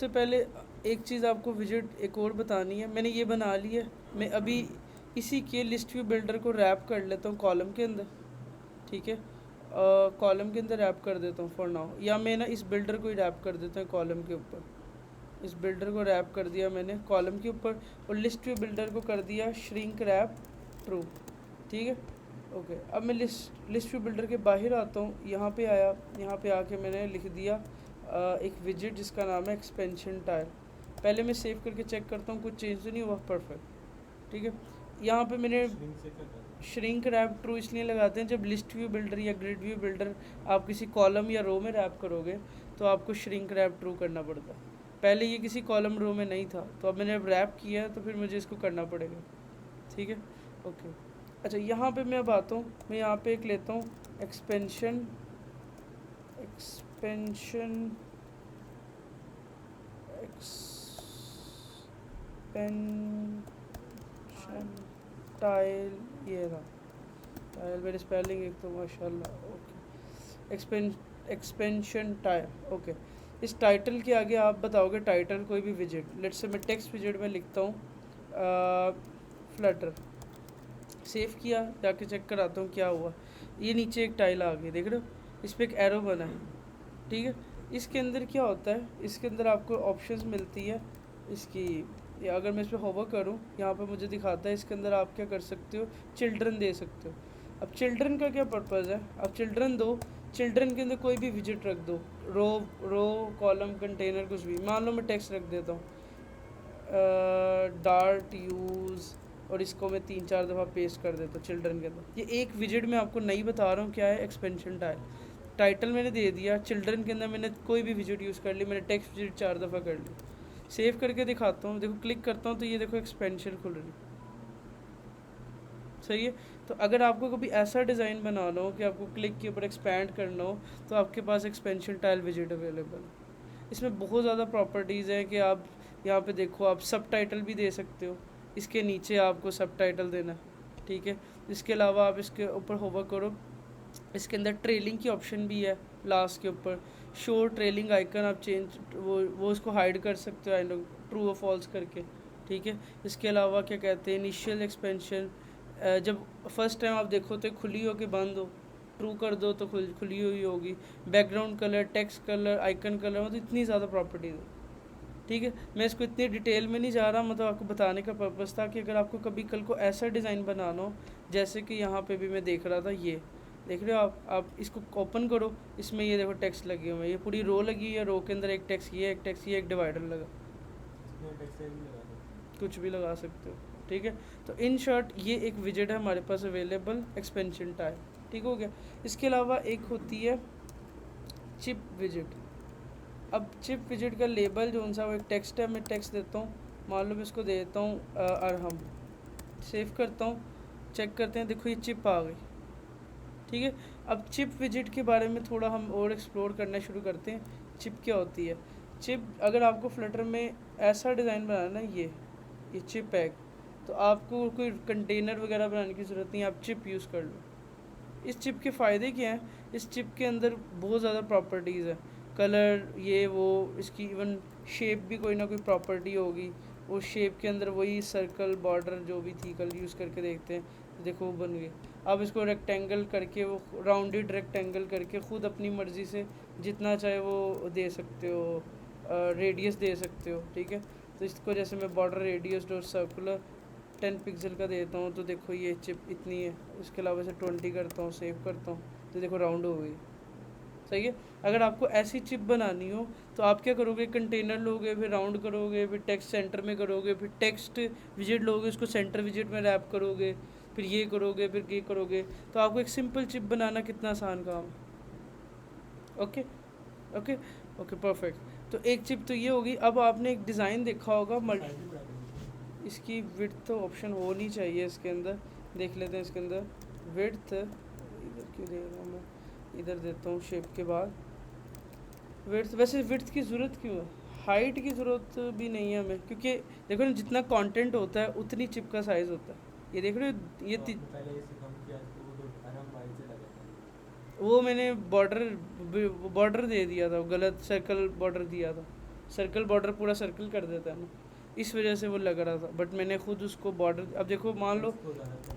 सबसे पहले एक चीज़ आपको विजिट एक और बतानी है, मैंने ये बना ली है। मैं अभी इसी के लिस्ट व्यू बिल्डर को रैप कर लेता हूँ कॉलम के अंदर, ठीक है। कॉलम के अंदर रैप कर देता हूँ फॉर नाउ, या मैं ना इस बिल्डर को ही रैप कर देता हूँ कॉलम के ऊपर। इस बिल्डर को रैप कर दिया मैंने कॉलम के ऊपर, और लिस्ट व्यू बिल्डर को कर दिया श्रिंक रैप ट्रू, ठीक है। ओके, अब मैं लिस्ट व्यू बिल्डर के बाहर आता हूँ, यहाँ पे आया, यहाँ पे आके मैंने लिख दिया एक विजिट जिसका नाम है एक्सपेंशन टाइल। पहले मैं सेव करके चेक करता हूँ कुछ चेंज तो नहीं हुआ, परफेक्ट, ठीक है। यहाँ पे मैंने श्रिंक रैप ट्रू इसलिए लगाते हैं, जब लिस्ट व्यू बिल्डर या ग्रिड व्यू बिल्डर आप किसी कॉलम या रो में रैप करोगे तो आपको श्रिंक रैप ट्रू करना पड़ता है। पहले ये किसी कॉलम रो में नहीं था, तो अब मैंने अब रैप किया है तो फिर मुझे इसको करना पड़ेगा, ठीक है। ओके, अच्छा यहाँ पे मैं अब आता हूँ, मैं यहाँ पे एक लेता हूँ एक्सपेंशन टाइल, ये था टाइल, मेरी स्पेलिंग एक तो माशाल्लाह। Okay, expansion tile, okay. इस टाइटल के आगे आप बताओगे टाइटल कोई भी विजिट, लेट्स से मैं टेक्स्ट विजिट में लिखता हूँ फ्लटर। सेव किया, जाके चेक कराता हूँ क्या हुआ। ये नीचे एक टाइल आ गई, देख रहे हो, इस पर एक एरो बना है, ठीक है। इसके अंदर क्या होता है, इसके अंदर आपको ऑप्शंस मिलती है इसकी, या अगर मैं इस पर होवर करूँ, यहाँ पे मुझे दिखाता है इसके अंदर आप क्या कर सकते हो, चिल्ड्रन दे सकते हो। अब चिल्ड्रन का क्या पर्पज़ है, अब चिल्ड्रन दो, चिल्ड्रन के अंदर कोई भी विजिट रख दो, रो कॉलम कंटेनर कुछ भी, मान लो मैं टेक्स्ट रख देता हूँ डार्ट यूज़, और इसको मैं 3-4 दफ़ा पेस्ट कर देता हूँ चिल्ड्रन के अंदर। ये एक विजिट में आपको नहीं बता रहा हूँ क्या है, एक्सपेंशन टाइल। टाइटल मैंने दे दिया, चिल्ड्रन के अंदर मैंने कोई भी विजिट यूज़ कर ली, मैंने टेक्स्ट विजिट 4 दफ़ा कर ली। सेव करके दिखाता हूँ, देखो क्लिक करता हूँ तो ये देखो एक्सपेंशन खुल रही, सही है। तो अगर आपको कभी ऐसा डिज़ाइन बनाना हो कि आपको क्लिक के ऊपर एक्सपैंड करना हो, तो आपके पास एक्सपेंशन टाइल विजिट अवेलेबल है। इसमें बहुत ज़्यादा प्रॉपर्टीज़ हैं कि आप यहाँ पे देखो, आप सब टाइटल भी दे सकते हो, इसके नीचे आपको सब टाइटल देना, ठीक है। इसके अलावा आप इसके ऊपर होवर करो, इसके अंदर ट्रेलिंग की ऑप्शन भी है, लास्ट के ऊपर शो ट्रेलिंग आइकन, आप चेंज वो उसको हाइड कर सकते हो, आई नो ट्रू और फॉल्स करके, ठीक है। इसके अलावा क्या कहते हैं, इनिशियल एक्सपेंशन, जब फर्स्ट टाइम आप देखो तो खुली हो कि बंद हो, ट्रू कर दो तो खुली हुई होगी। Background colour, text colour, icon colour, मतलब इतनी ज़्यादा प्रॉपर्टीज है, ठीक है। मैं इसको इतनी डिटेल में नहीं जा रहा, मतलब आपको बताने का पर्पज़ था कि अगर आपको कभी कल को ऐसा डिज़ाइन बनाना हो, जैसे कि यहाँ पे भी मैं देख रहा था, ये देख रहे हो आप इसको ओपन करो, इसमें ये देखो टेक्स्ट लगे हुए हैं, ये पूरी रो लगी है, रो के अंदर एक टेक्स्ट, ये एक टेक्स्ट, ये एक डिवाइडर लगा, कुछ भी लगा सकते हो, ठीक है। तो इन शॉर्ट ये एक विजिट है हमारे पास अवेलेबल, एक्सपेंशन टाइप, ठीक हो गया। इसके अलावा एक होती है चिप विजिट। अब चिप विजिट का लेबल जो सा वो एक टेक्स्ट है, मैं टेक्स्ट देता हूँ, मान लो मैं इसको दे देता हूँ अरहम, सेव करता हूँ, चेक करते हैं, देखो ये चिप आ गई, ठीक है। अब चिप विजिट के बारे में थोड़ा हम और एक्सप्लोर करना शुरू करते हैं, चिप क्या होती है। चिप, अगर आपको फ्लटर में ऐसा डिज़ाइन बनाना है, ये चिप है, तो आपको कोई कंटेनर वगैरह बनाने की ज़रूरत नहीं, आप चिप यूज़ कर लो। इस चिप के फ़ायदे क्या हैं, इस चिप के अंदर बहुत ज़्यादा प्रॉपर्टीज़ है, कलर, ये वो, इसकी इवन शेप भी कोई ना कोई प्रॉपर्टी होगी, उस शेप के अंदर वही सर्कल बॉर्डर जो भी थी कल यूज़ करके देखते हैं, देखो वो बन गई। आप इसको रेक्टेंगल करके, वो राउंडेड रेक्टेंगल करके ख़ुद अपनी मर्ज़ी से जितना चाहे वो दे सकते हो, रेडियस दे सकते हो, ठीक है। तो इसको जैसे मैं बॉर्डर रेडियस और सर्कुलर 10 पिक्सल का देता हूँ, तो देखो ये चिप इतनी है, इसके अलावा से 20 करता हूँ, सेव करता हूँ, तो देखो राउंड हो गई, सही है। अगर आपको ऐसी चिप बनानी हो तो आप क्या करोगे, कंटेनर लोगे, फिर राउंड करोगे, फिर टेक्स्ट सेंटर में करोगे, फिर टेक्स्ट विजिट लोगे, उसको सेंटर विजिट में रैप करोगे, फिर ये करोगे, फिर ये करोगे, तो आपको एक सिंपल चिप बनाना कितना आसान काम है। Okay okay okay, perfect. तो एक चिप तो ये होगी। अब आपने एक डिज़ाइन देखा होगा, इसकी विड्थ तो ऑप्शन होनी चाहिए इसके अंदर, देख लेते हैं इसके अंदर विड्थ, इधर क्यों दे रहा हूँ मैं, इधर देता हूँ शेप के बाद विड्थ। वैसे विड्थ की ज़रूरत क्यों है, हाइट की ज़रूरत भी नहीं है हमें, क्योंकि देखो ना जितना कंटेंट होता है उतनी चिप का साइज़ होता है। ये देख रहे हो, ये वो मैंने बॉर्डर दे दिया था, गलत सर्कल बॉर्डर दिया था, सर्कल बॉर्डर पूरा सर्कल कर देता है ना, इस वजह से वो लग रहा था। बट मैंने खुद उसको बॉर्डर, अब देखो मान लो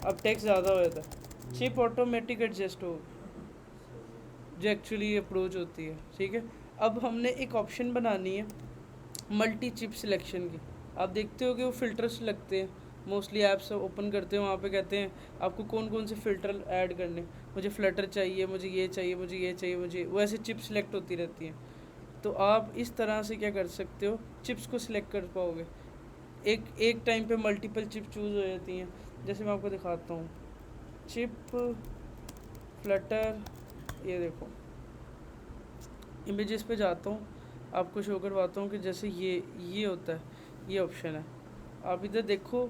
अब टेक्स्ट ज़्यादा हो जाता है, चिप ऑटोमेटिक एडजस्ट हो जो एक्चुअली अप्रोच होती है, ठीक है। अब हमने एक ऑप्शन बनानी है मल्टी चिप सिलेक्शन की। आप देखते हो कि वो फ़िल्टर्स लगते हैं, मोस्टली ऐप्स ओपन करते हैं, वहाँ पे कहते हैं आपको कौन कौन से फ़िल्टर ऐड करने, मुझे फ्लटर चाहिए, मुझे ये चाहिए, मुझे ये चाहिए, मुझे वो, ऐसे चिप सिलेक्ट होती रहती हैं। तो आप इस तरह से क्या कर सकते हो, चिप्स को सिलेक्ट कर पाओगे। एक एक टाइम पे मल्टीपल चिप चूज़ हो जाती हैं। जैसे मैं आपको दिखाता हूँ, चिप फ्लटर, ये देखो इमेजेस पे जाता हूँ, आपको शो करवाता हूँ कि जैसे ये होता है, ये ऑप्शन है। आप इधर देखो,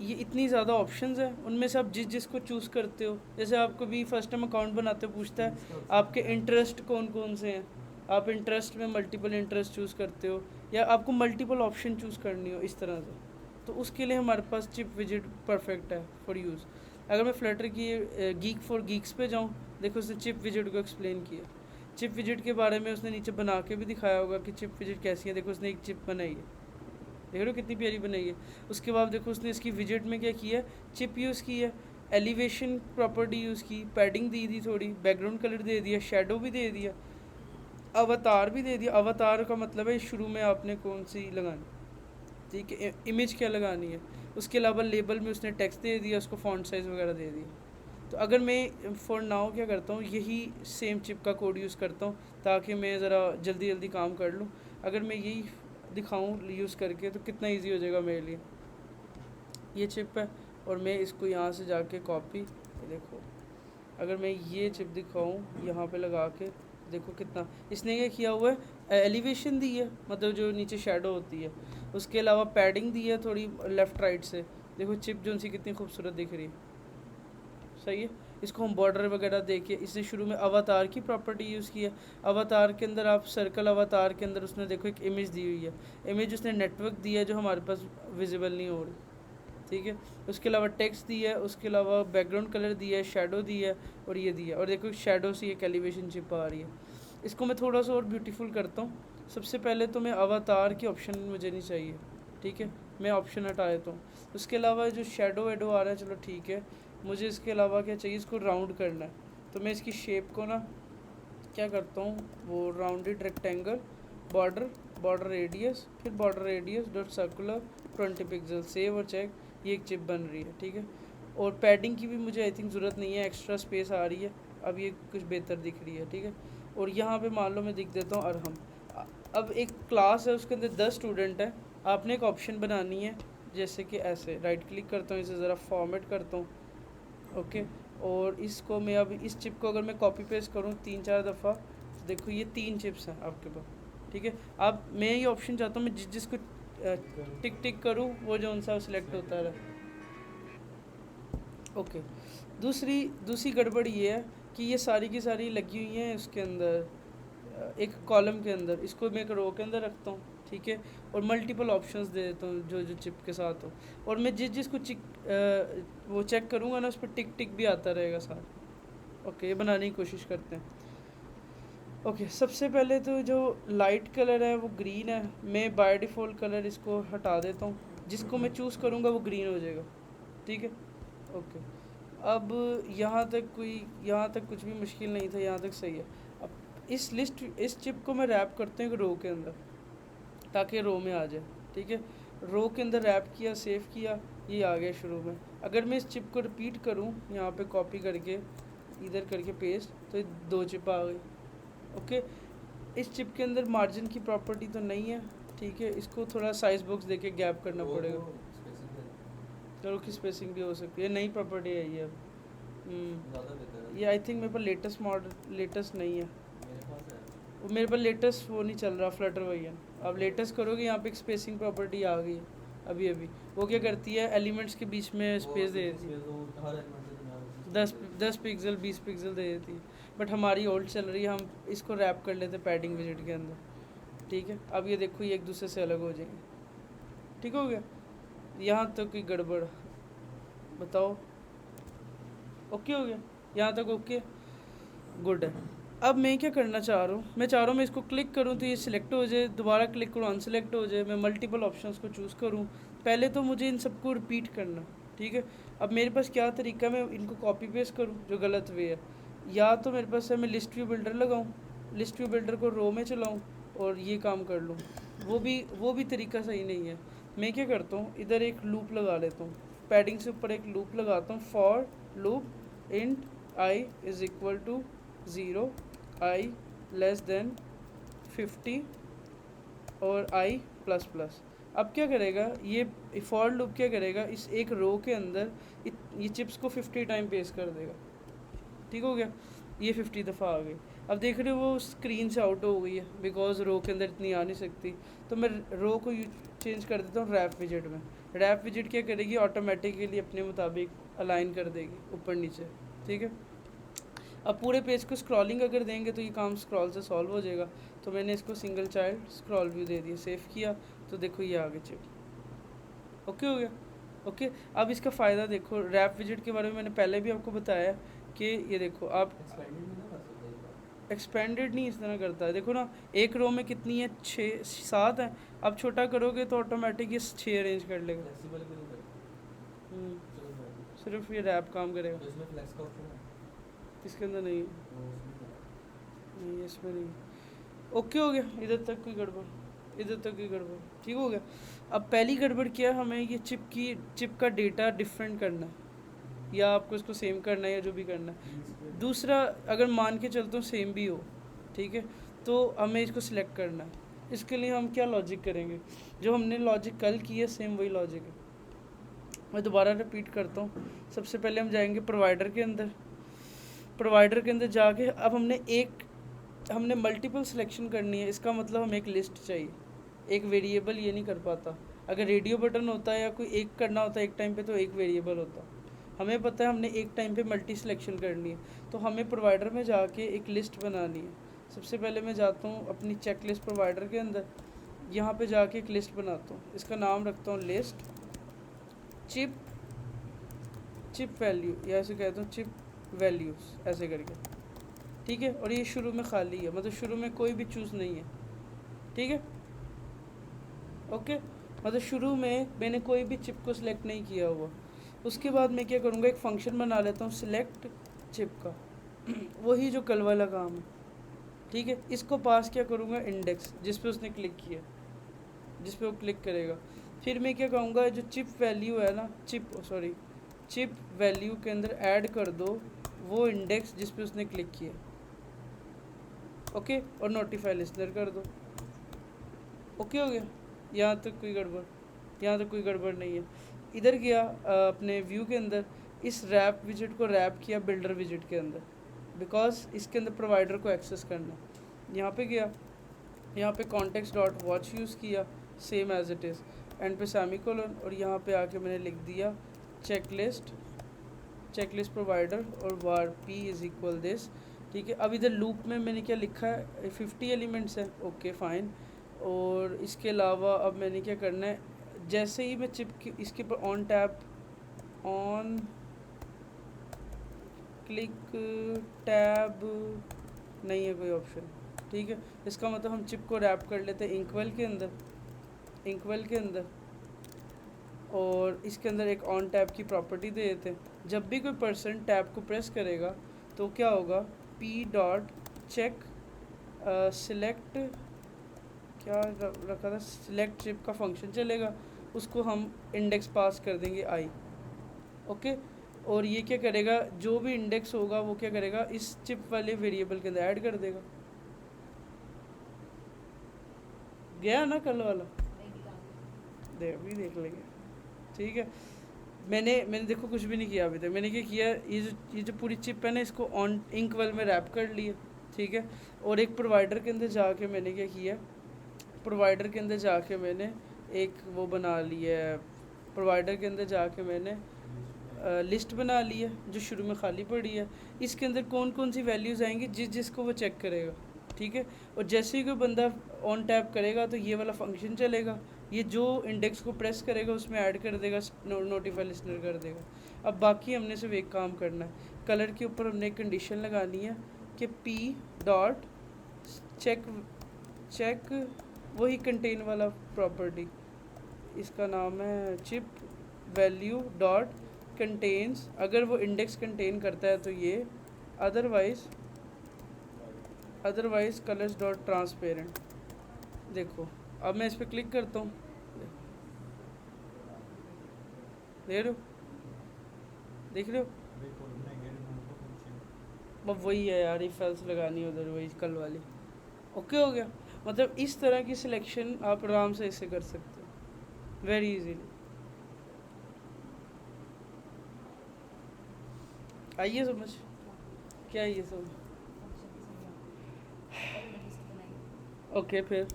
ये इतनी ज़्यादा ऑप्शंस हैं, उनमें से आप जिसको चूज़ करते हो। जैसे आपको भी फर्स्ट टाइम अकाउंट बनाते हो पूछता है आपके इंटरेस्ट कौन कौन से हैं, आप इंटरेस्ट में मल्टीपल इंटरेस्ट चूज़ करते हो, या आपको मल्टीपल ऑप्शन चूज़ करनी हो इस तरह से, तो उसके लिए हमारे पास चिप विजिट परफेक्ट है फॉर यूज़। अगर मैं फ्लटर की गीक फॉर गीक्स पे जाऊँ, देखो उसने चिप विजिट को एक्सप्लेन किया। चिप विजिट के बारे में उसने नीचे बना के भी दिखाया होगा कि चिप विजिट कैसी है। देखो उसने एक चिप बनाई है, देख रहे हो कितनी प्यारी बनाई है। उसके बाद देखो उसने इसकी विजिट में क्या किया है, चिप यूज़ की है, एलिवेशन प्रॉपर्टी यूज़ की, पैडिंग दी थी थोड़ी, बैकग्राउंड कलर दे दिया, शेडो भी दे दिया, अवतार भी दे दिया। अवतार का मतलब है शुरू में आपने कौन सी लगानी, ठीक है, इमेज क्या लगानी है। उसके अलावा लेबल में उसने टेक्स्ट दे दिया, उसको फॉन्ट साइज़ वगैरह दे दिया। तो अगर मैं फॉर नाउ क्या करता हूँ, यही सेम चिप का कोड यूज़ करता हूँ ताकि मैं ज़रा जल्दी जल्दी काम कर लूँ। अगर मैं यही दिखाऊँ यूज़ करके तो कितना इजी हो जाएगा मेरे लिए। ये चिप है और मैं इसको यहाँ से जाके कॉपी, देखो अगर मैं ये चिप दिखाऊँ यहाँ पे लगा के, देखो कितना इसने क्या किया हुआ है, एलिवेशन दी है, मतलब जो नीचे शेडो होती है। उसके अलावा पैडिंग दी है थोड़ी लेफ़्ट राइट से, देखो चिप जो सी कितनी खूबसूरत दिख रही है, सही है। इसको हम बॉर्डर वगैरह देके, इसने शुरू में अवतार की प्रॉपर्टी यूज़ की है। अवतार के अंदर आप सर्कल, अवतार के अंदर उसने देखो एक इमेज दी हुई है, इमेज उसने नेटवर्क दिया है जो हमारे पास विजिबल नहीं हो रही, ठीक है। उसके अलावा टेक्स्ट दी है, उसके अलावा बैकग्राउंड कलर दिया है, शेडो दी है, और ये दिया, और देखो शेडो से एक एलिवेशन चिप आ रही है। इसको मैं थोड़ा सा और ब्यूटीफुल करता हूँ। सबसे पहले तो मैं अवतार की ऑप्शन मुझे नहीं चाहिए, ठीक है, मैं ऑप्शन हटा देता हूँ। उसके अलावा जो शेडो वेडो आ रहा है, चलो ठीक है, मुझे इसके अलावा क्या चाहिए, इसको राउंड करना है। तो मैं इसकी शेप को ना क्या करता हूँ, वो rounded rectangle, border, border radius, फिर border radius dot circular 20 pixel, save और चेक, ये एक चिप बन रही है, ठीक है। और पैडिंग की भी मुझे आई थिंक ज़रूरत नहीं है, एक्स्ट्रा स्पेस आ रही है, अब ये कुछ बेहतर दिख रही है, ठीक है। और यहाँ पे मान लो मैं दिख देता हूँ अरहम। अब एक क्लास है, उसके अंदर 10 स्टूडेंट है, आपने एक ऑप्शन बनानी है, जैसे कि ऐसे राइट क्लिक करता हूँ, इसे ज़रा फॉर्मेट करता हूँ, ओके। और इसको मैं अब इस चिप को अगर मैं कॉपी पेस्ट करूँ 3-4 दफ़ा, तो देखो ये 3 चिप्स हैं आपके पास, ठीक है। अब मैं ये ऑप्शन चाहता हूँ, मैं जिसको टिक टिक करूँ वो जो सा सिलेक्ट होता रहे, ओके। दूसरी गड़बड़ ये है कि ये सारी की सारी लगी हुई हैं उसके अंदर, एक कॉलम के अंदर, इसको मैं एक रो के अंदर रखता हूँ, ठीक है। और मल्टीपल ऑप्शंस दे देता हूँ जो जो चिप के साथ हो, और मैं जिसको वो चेक करूँगा ना, उस पर टिक टिक भी आता रहेगा साथ, ओके। ये बनाने की कोशिश करते हैं, ओके। सबसे पहले तो जो लाइट कलर है वो ग्रीन है, मैं बाय डिफ़ॉल्ट कलर इसको हटा देता हूँ, जिसको मैं चूज़ करूँगा वो ग्रीन हो जाएगा, ठीक है, ओके। अब यहाँ तक कुछ भी मुश्किल नहीं था, यहाँ तक सही है। अब इस चिप को मैं रैप करते हैं रो के अंदर, ताकि रो में आ जाए, ठीक है। रो के अंदर रैप किया, सेव किया, ये आ गया शुरू में। अगर मैं इस चिप को रिपीट करूँ, यहाँ पे कॉपी करके इधर करके पेस्ट, तो ये 2 चिप आ गई, ओके। इस चिप के अंदर मार्जिन की प्रॉपर्टी तो नहीं है, ठीक है, इसको थोड़ा साइज बॉक्स देके गैप करना पड़ेगा। चलो की स्पेसिंग भी हो सकती है, नई प्रॉपर्टी है ये अब। ये आई थिंक मेरे पास लेटेस्ट मॉडल लेटेस्ट नहीं है, वो मेरे पास लेटेस्ट वो नहीं चल रहा फ्लटर वर्जन। अब लेटेस्ट करोगे, यहाँ पे एक स्पेसिंग प्रॉपर्टी आ गई है अभी अभी, वो क्या करती है, एलिमेंट्स के बीच में स्पेस दे देती है, 10 पिक्सल 20 पिक्सल दे देती है। बट हमारी ओल्ड चल रही है, हम इसको रैप कर लेते पैडिंग विजिट के अंदर, ठीक है। अब ये देखो ये एक दूसरे से अलग हो जाएंगे, ठीक हो गया। यहाँ तक कोई गड़बड़ बताओ, ओके हो गया, यहाँ तक ओके, गुड है। अब मैं क्या करना चाह रहा हूँ, मैं चाह रहा हूँ मैं इसको क्लिक करूँ तो ये सिलेक्ट हो जाए, दोबारा क्लिक करूँ अनसेलेक्ट हो जाए, मैं मल्टीपल ऑप्शंस को चूज़ करूँ। पहले तो मुझे इन सबको रिपीट करना, ठीक है। अब मेरे पास क्या तरीका, मैं इनको कॉपी पेस्ट करूँ जो गलत वे है, या तो मेरे पास है मैं लिस्ट व्यू बिल्डर लगाऊँ, लिस्ट व्यू बिल्डर को रो में चलाऊँ और ये काम कर लूँ, वो भी तरीका सही नहीं है। मैं क्या करता हूँ, इधर एक लूप लगा लेता हूँ, पैडिंग से ऊपर एक लूप लगाता हूँ, for loop int i is equal to 0, i less than 50 और आई प्लस प्लस। अब क्या करेगा ये फॉर लूप, क्या करेगा इस एक रो के अंदर ये चिप्स को 50 टाइम पेस्ट कर देगा, ठीक हो गया। ये 50 दफ़ा आ गई। अब देख रहे हो वो स्क्रीन से आउट हो गई है बिकॉज रो के अंदर इतनी आ नहीं सकती। तो मैं रो को चेंज कर देता हूँ रैप विजेट में। रैप विजेट क्या करेगी, ऑटोमेटिकली अपने मुताबिक अलाइन कर देगी ऊपर नीचे, ठीक है। अब पूरे पेज को स्क्रॉलिंग अगर देंगे तो ये काम स्क्रॉल से सॉल्व हो जाएगा। तो मैंने इसको सिंगल चाइल्ड स्क्रॉल व्यू दे दिया, सेव किया, तो देखो ये आगे चिप ओके हो गया। ओके, अब इसका फ़ायदा देखो, रैप विजेट के बारे में मैंने पहले भी आपको बताया कि ये देखो आप एक्सपेंडेड नहीं इस तरह करता है। देखो ना, एक रो में कितनी है, 6-7 है। अब छोटा करोगे तो ऑटोमेटिक ये 6 अरेंज कर लेगा। सिर्फ ये रैप काम करेगा, इसके अंदर नहीं, नहीं इसमें नहीं। ओके हो गया, इधर तक कोई गड़बड़, इधर तक कोई गड़बड़, ठीक हो गया। अब पहली गड़बड़ क्या है, हमें ये चिप का डेटा डिफरेंट करना है, या आपको इसको सेम करना है या जो भी करना है। दूसरा, अगर मान के चलता हूँ सेम भी हो, ठीक है, तो हमें इसको सिलेक्ट करना है। इसके लिए हम क्या लॉजिक करेंगे, जो हमने लॉजिक कल किया सेम वही लॉजिक है। मैं दोबारा रिपीट करता हूँ। सबसे पहले हम जाएंगे प्रोवाइडर के अंदर, प्रोवाइडर के अंदर जाके अब हमने मल्टीपल सिलेक्शन करनी है। इसका मतलब हमें एक लिस्ट चाहिए, एक वेरिएबल ये नहीं कर पाता। अगर रेडियो बटन होता है या कोई एक करना होता है एक टाइम पे तो एक वेरिएबल होता। हमें पता है हमने एक टाइम पे मल्टी सिलेक्शन करनी है, तो हमें प्रोवाइडर में जाके एक लिस्ट बनानी है। सबसे पहले मैं जाता हूँ अपनी चेक लिस्ट प्रोवाइडर के अंदर, यहाँ पे जाके एक लिस्ट बनाता हूँ, इसका नाम रखता हूँ लिस्ट चिप वैल्यू, या ऐसे कहता हूँ चिप वैल्यूज़ ऐसे करके, ठीक है। और ये शुरू में खाली है, मतलब शुरू में कोई भी चूज़ नहीं है, ठीक है। ओके, मतलब शुरू में मैंने कोई भी चिप को सिलेक्ट नहीं किया हुआ। उसके बाद मैं क्या करूँगा, एक फंक्शन बना लेता हूँ सिलेक्ट चिप का वही जो कल वाला काम है, ठीक है। इसको पास क्या करूँगा, इंडेक्स, जिस पे उसने क्लिक किया, जिस पे वो क्लिक करेगा। फिर मैं क्या कहूँगा, जो चिप वैल्यू है ना, चिप वैल्यू के अंदर ऐड कर दो वो इंडेक्स जिस पे उसने क्लिक किया, ओके। और नोटिफाई लिस्नर कर दो, ओके हो गया। यहाँ तक कोई गड़बड़, यहाँ तक कोई गड़बड़ नहीं है। इधर गया अपने व्यू के अंदर, इस रैप विजेट को रैप किया बिल्डर विजेट के अंदर, बिकॉज इसके अंदर प्रोवाइडर को एक्सेस करना। यहाँ पे गया, यहाँ पे कॉन्टेक्स्ट डॉट वॉच यूज़ किया same as it is, and पे सेमीकोलन, और यहाँ पे आके मैंने लिख दिया चेकलिस्ट प्रोवाइडर और वार पी इज़ इक्वल दिस, ठीक है। अब इधर लूप में मैंने क्या लिखा है, 50 एलिमेंट्स है, ओके फाइन। और इसके अलावा अब मैंने क्या करना है, जैसे ही मैं चिप की इसके ऊपर ऑन क्लिक टैब नहीं है कोई ऑप्शन, ठीक है। इसका मतलब हम चिप को रैप कर लेते हैं इंकवेल के अंदर, और इसके अंदर एक ऑन टैब की प्रॉपर्टी दे देते हैं। जब भी कोई पर्सन टैब को प्रेस करेगा तो क्या होगा, पी डॉट चेक सिलेक्ट, क्या रखा था, सिलेक्ट चिप का फंक्शन चलेगा, उसको हम इंडेक्स पास कर देंगे आई, ओके। और ये क्या करेगा, जो भी इंडेक्स होगा वो क्या करेगा, इस चिप वाले वेरिएबल के अंदर ऐड कर देगा। गया ना कल वाला, भी देख लेंगे, ठीक है। मैंने देखो कुछ भी नहीं किया अभी तक। मैंने क्या किया, ये जो पूरी चिप है ना, इसको ऑन इंकवेल में रैप कर लिया, ठीक है। और एक प्रोवाइडर के अंदर जाके मैंने क्या किया, प्रोवाइडर के अंदर जाके मैंने एक वो बना लिया है, प्रोवाइडर के अंदर जाके मैंने लिस्ट बना ली है जो शुरू में खाली पड़ी है। इसके अंदर कौन कौन सी वैल्यूज़ आएंगी जिसको वो चेक करेगा, ठीक है। और जैसे ही कोई बंदा ऑन टैप करेगा तो ये वाला फंक्शन चलेगा, ये जो इंडेक्स को प्रेस करेगा उसमें ऐड कर देगा, नोटिफाई लिस्नर कर देगा। अब बाकी हमने सिर्फ एक काम करना है, कलर के ऊपर हमने एक कंडीशन लगानी है कि पी डॉट चेक चेक वही कंटेन वाला प्रॉपर्टी, इसका नाम है चिप वैल्यू डॉट कंटेन्स, अगर वो इंडेक्स कंटेन करता है तो ये, अदरवाइज कलर्स डॉट ट्रांसपेरेंट। देखो अब मैं इस पर क्लिक करता हूँ, देख रहे हो अब वही है यार, इफ एल्स लगानी उधर वही कल वाली। ओके हो गया। मतलब इस तरह की सिलेक्शन आप आराम से इससे कर सकते हो वेरी इजीली। आइए समझ, क्या है ये सब? ओके फिर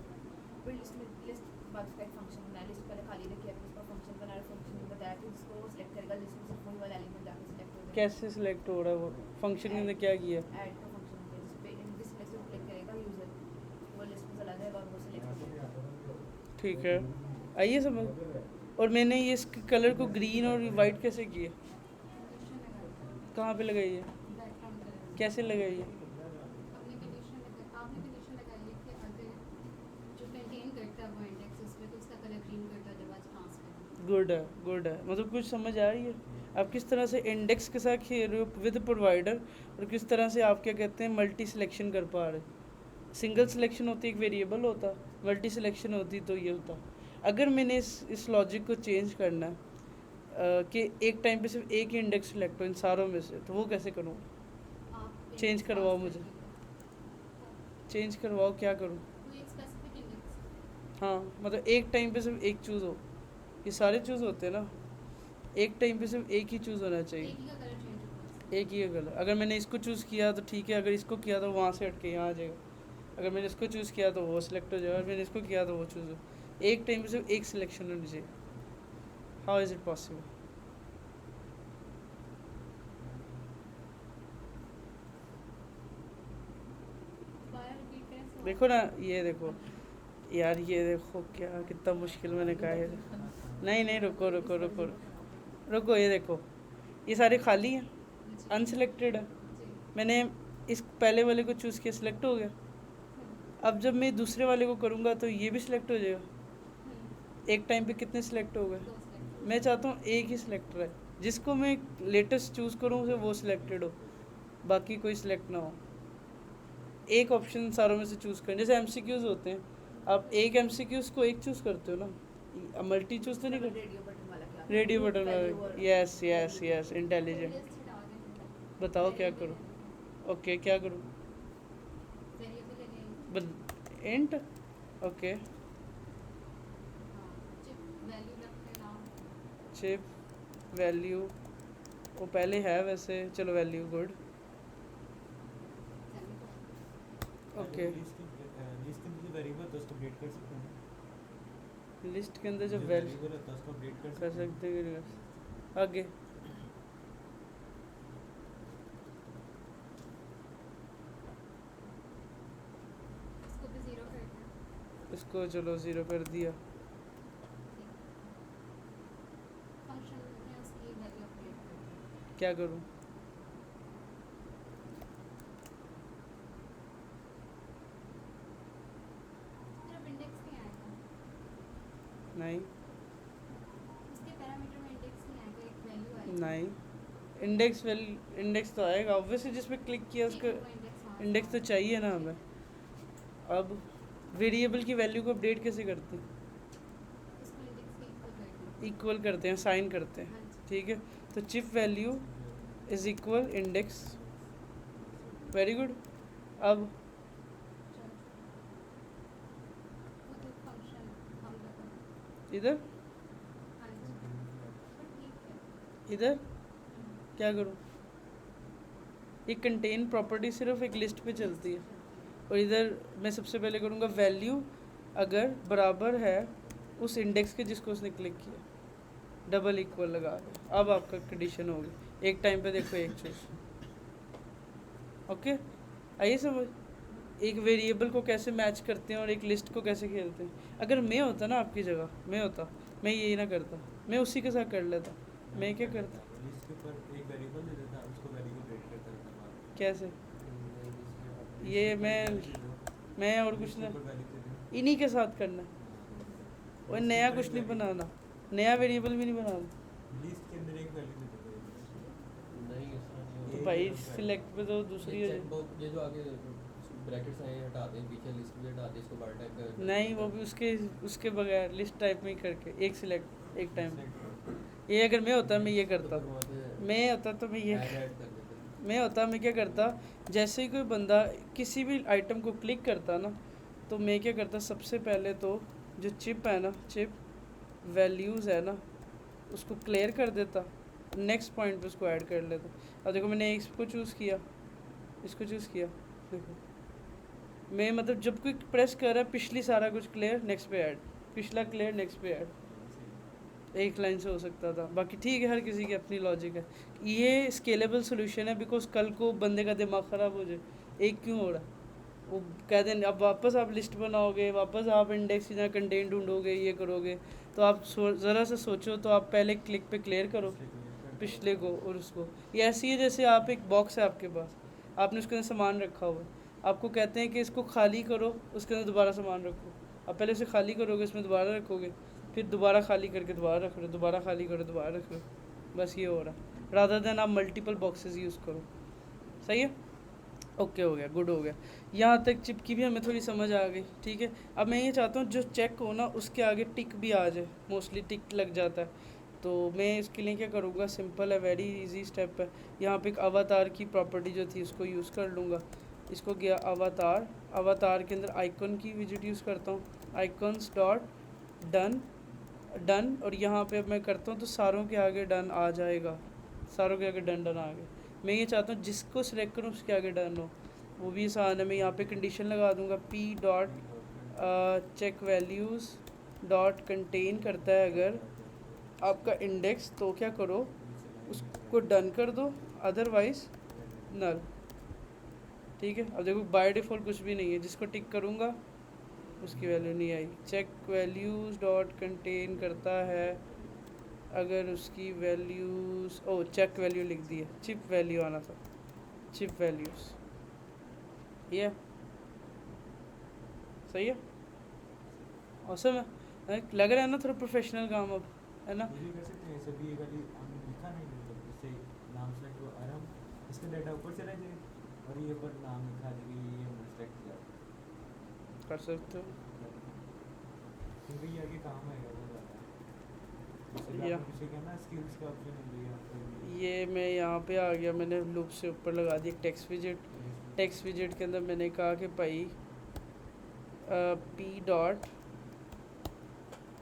कैसे सिलेक्ट हो रहा है वो फंक्शन ने क्या किया? ठीक है, आइए समझ। और मैंने ये इसके कलर को ग्रीन और वाइट कैसे किया? कहाँ पे लगाई है? कैसे लगाई है? गुड है, गुड है। मतलब कुछ समझ आ रही है आप किस तरह से इंडेक्स के साथ खेल रहे हो विद प्रोवाइडर, और किस तरह से आप क्या कहते हैं मल्टी सिलेक्शन कर पा रहे। सिंगल सिलेक्शन होती एक वेरिएबल होता, मल्टी सिलेक्शन होती तो ये होता। अगर मैंने इस लॉजिक को चेंज करना है कि एक टाइम पे सिर्फ एक ही इंडेक्स सिलेक्ट हो इन सारों में से, तो वो कैसे करूँ? चेंज करवाओ मुझे, चेंज करवाओ, क्या करूँ? हाँ मतलब एक टाइम पे सिर्फ एक चूज़ हो, ये सारे चूज़ होते हैं ना, एक टाइम पे सिर्फ एक ही चूज़ होना चाहिए, एक ही कलर। अगर मैंने इसको चूज़ किया तो ठीक है, अगर इसको किया तो वहाँ से हट के यहाँ आ जाएगा, अगर मैंने इसको चूज़ किया तो वो सिलेक्ट हो जाएगा, अगर मैंने इसको किया तो वो चूज़ हो। एक टाइम पे सिर्फ एक सिलेक्शन होनी चाहिए। How is it possible? देखो ना, ये देखो यार, ये देखो क्या कितना मुश्किल मैंने कहा है। नहीं नहीं, रुको रुको रुको रुको, ये देखो ये सारे खाली हैं, अनसिलेक्टेड है। मैंने इस पहले वाले को चूज़ किया, सिलेक्ट हो गया। अब जब मैं दूसरे वाले को करूँगा तो ये भी सिलेक्ट हो जाएगा। एक टाइम पे कितने सिलेक्ट हो गए? मैं चाहता हूँ एक ही सिलेक्ट रहे, जिसको मैं लेटेस्ट चूज़ करूँ उसे वो सिलेक्टेड हो, बाकी कोई सिलेक्ट ना हो। एक ऑप्शन सारों में से चूज़ करें, जैसे एमसीक्यूज़ होते हैं, आप एक एमसीक्यूज़ को एक चूज़ करते हो ना, मल्टी चूज़ तो नहीं करते। रेडियो बटन वाला, यस यस यस, इंटेलिजेंट। बताओ क्या करूँ? ओके क्या करूँ? इंट, ओके चिप वैल्यू, वो पहले है वैसे, चलो वैल्यू गुड। ओके लिस्ट के अंदर जब वैल्यू कर सकते हैं, आगे इसको चलो ज़ीरो कर दिया। क्या करूँ? नहीं नहीं, इंडेक्स इंडेक्स तो आएगा ऑब्वियसली, जिसमें क्लिक किया उसका इंडेक्स तो चाहिए ना हमें। अब वेरिएबल की वैल्यू को अपडेट कैसे करते हैं? इक्वल करते हैं, साइन करते हैं, ठीक है। तो chip value is equal index, very good. अब इधर इधर क्या करूँ? एक कंटेन प्रॉपर्टी सिर्फ एक लिस्ट पे चलती है, और इधर मैं सबसे पहले करूँगा वैल्यू अगर बराबर है उस इंडेक्स के जिसको उसने क्लिक किया, डबल इक्वल लगा के। अब आपका कंडीशन होगी एक टाइम पे देखो एक चीज़। ओके आइए समझ, एक वेरिएबल को कैसे मैच करते हैं और एक लिस्ट को कैसे खेलते हैं। अगर मैं होता ना आपकी जगह, मैं होता, मैं यही ना करता, मैं उसी के साथ कर लेता। मैं क्या करता? लिस्ट के ऊपर एक वेरिएबल दे देता, उसको वैल्यू को अपडेट करता रहता। कैसे? ये मैं और कुछ ना इन्हीं के साथ करना है। और नया कुछ नहीं बनाना, नया वेरिएबल भी नहीं बनाना। लिस्ट के अंदर एक वैल्यू दे दो नहीं इस तरह नहीं तो होगा। भाई सिलेक्ट पे तो दूसरी हो ये जाए। चेक बॉक्स ये जो आगे ब्रैकेट्स हैं ये हटा दें, पीछे लिस्ट भी हटा दें, इसको बार टाइप कर नहीं वो भी उसके बगैर लिस्ट टाइप में ही करके एक सिलेक्ट एक टाइम। सेलेक्ट ये अगर मैं होता मैं ये तो करता, फिर वहाँ पे मैं होता तो मैं ये ऐड कर देते। मैं होता मैं क्या करता, जैसे ही कोई बंदा किसी भी आइटम को क्लिक करता ना, तो मैं क्या करता सबसे पहले तो जो चिप है ना, चिप वैल्यूज़ है ना, उसको क्लियर कर देता, नेक्स्ट पॉइंट पे उसको ऐड कर लेता। अब देखो मैंने इसको चूज़ किया, इसको चूज़ किया, देखो मैं मतलब जब कोई प्रेस कर रहा है पिछली सारा कुछ क्लियर, नेक्स्ट पे ऐड, पिछला क्लियर, नेक्स्ट पे ऐड, एक लाइन से हो सकता था। बाकी ठीक है, हर किसी की अपनी लॉजिक है। ये स्केलेबल सोल्यूशन है, बिकॉज कल को बंदे का दिमाग ख़राब हो जाए, एक क्यों हो रहा है, वो कह दें अब वापस आप लिस्ट बनाओगे, वापस आप इंडेक्स या कंटेंट ढूंढोगे, ये करोगे, तो आप ज़रा सा सोचो, तो आप पहले क्लिक पे क्लियर करो पिछले को और उसको। ये ऐसी है जैसे आप एक बॉक्स है आपके पास, आपने उसके अंदर सामान रखा हुआ है, आपको कहते हैं कि इसको खाली करो, उसके अंदर दोबारा सामान रखो, आप पहले उसे खाली करोगे, इसमें दोबारा रखोगे, फिर दोबारा खाली करके दोबारा रख रहे हो, दोबारा खाली करो, दोबारा रख रहे हो, बस ये हो रहा है, रादर देन आप मल्टीपल बॉक्सेस यूज़ करो। सही है, ओके हो गया, गुड हो गया। यहाँ तक चिप की भी हमें थोड़ी समझ आ गई, ठीक है। अब मैं ये चाहता हूँ जो चेक हो ना उसके आगे टिक भी आ जाए, मोस्टली टिक लग जाता है, तो मैं इसके लिए क्या करूँगा, सिंपल है, वेरी इजी स्टेप है। यहाँ पे एक अवतार की प्रॉपर्टी जो थी उसको यूज़ कर लूँगा, इसको गया अवतार, अवतार के अंदर आइकन की विजिट यूज़ करता हूँ, आइकन्स डॉट डन, डन, और यहाँ पे अब मैं करता हूँ तो सारों के आगे डन आ जाएगा, सारों के आगे डन डन आ गए। मैं ये चाहता हूँ जिसको सिलेक्ट करूँ उसके आगे डन हो, वो भी आसान है। मैं यहाँ पे कंडीशन लगा दूँगा, p dot check values dot contain करता है अगर आपका इंडेक्स, तो क्या करो उसको डन कर दो, अदरवाइज नल। ठीक है, अब देखो बाय डिफ़ॉल्ट कुछ भी नहीं है, जिसको टिक करूँगा उसकी वैल्यू नहीं आई। चेक वैल्यूज़ डॉट कंटेन करता है अगर उसकी वैल्यूज़, ओ चेक वैल्यू लिख दी है, चिप वैल्यू आना था, चिप वैल्यूज़, ये सही है, औसम है, लग रहा है ना थोड़ा प्रोफेशनल काम अब, है ना। ये भी कर सकते हैं सभी, एक वाली हमने लिखा नहीं, मतलब जैसे नाम सेलेक्ट हुआ आराम, इसका डाटा ऊपर चला जाए और ये पर नाम लिखा देगी, ये हमने सेलेक्ट किया, कर सकते हो, क्योंकि ये आगे काम आएगा वो ज़्यादा। जैसे या आपने पीछे क्या ना स्किल्स का ऑप्शन मिल गया आपको, ये मैं यहाँ पे आ गया, मैंने लूप से ऊपर लगा दी टेक्स्ट विजिट, टेक्स्ट विजिट के अंदर मैंने कहा कि भाई P dot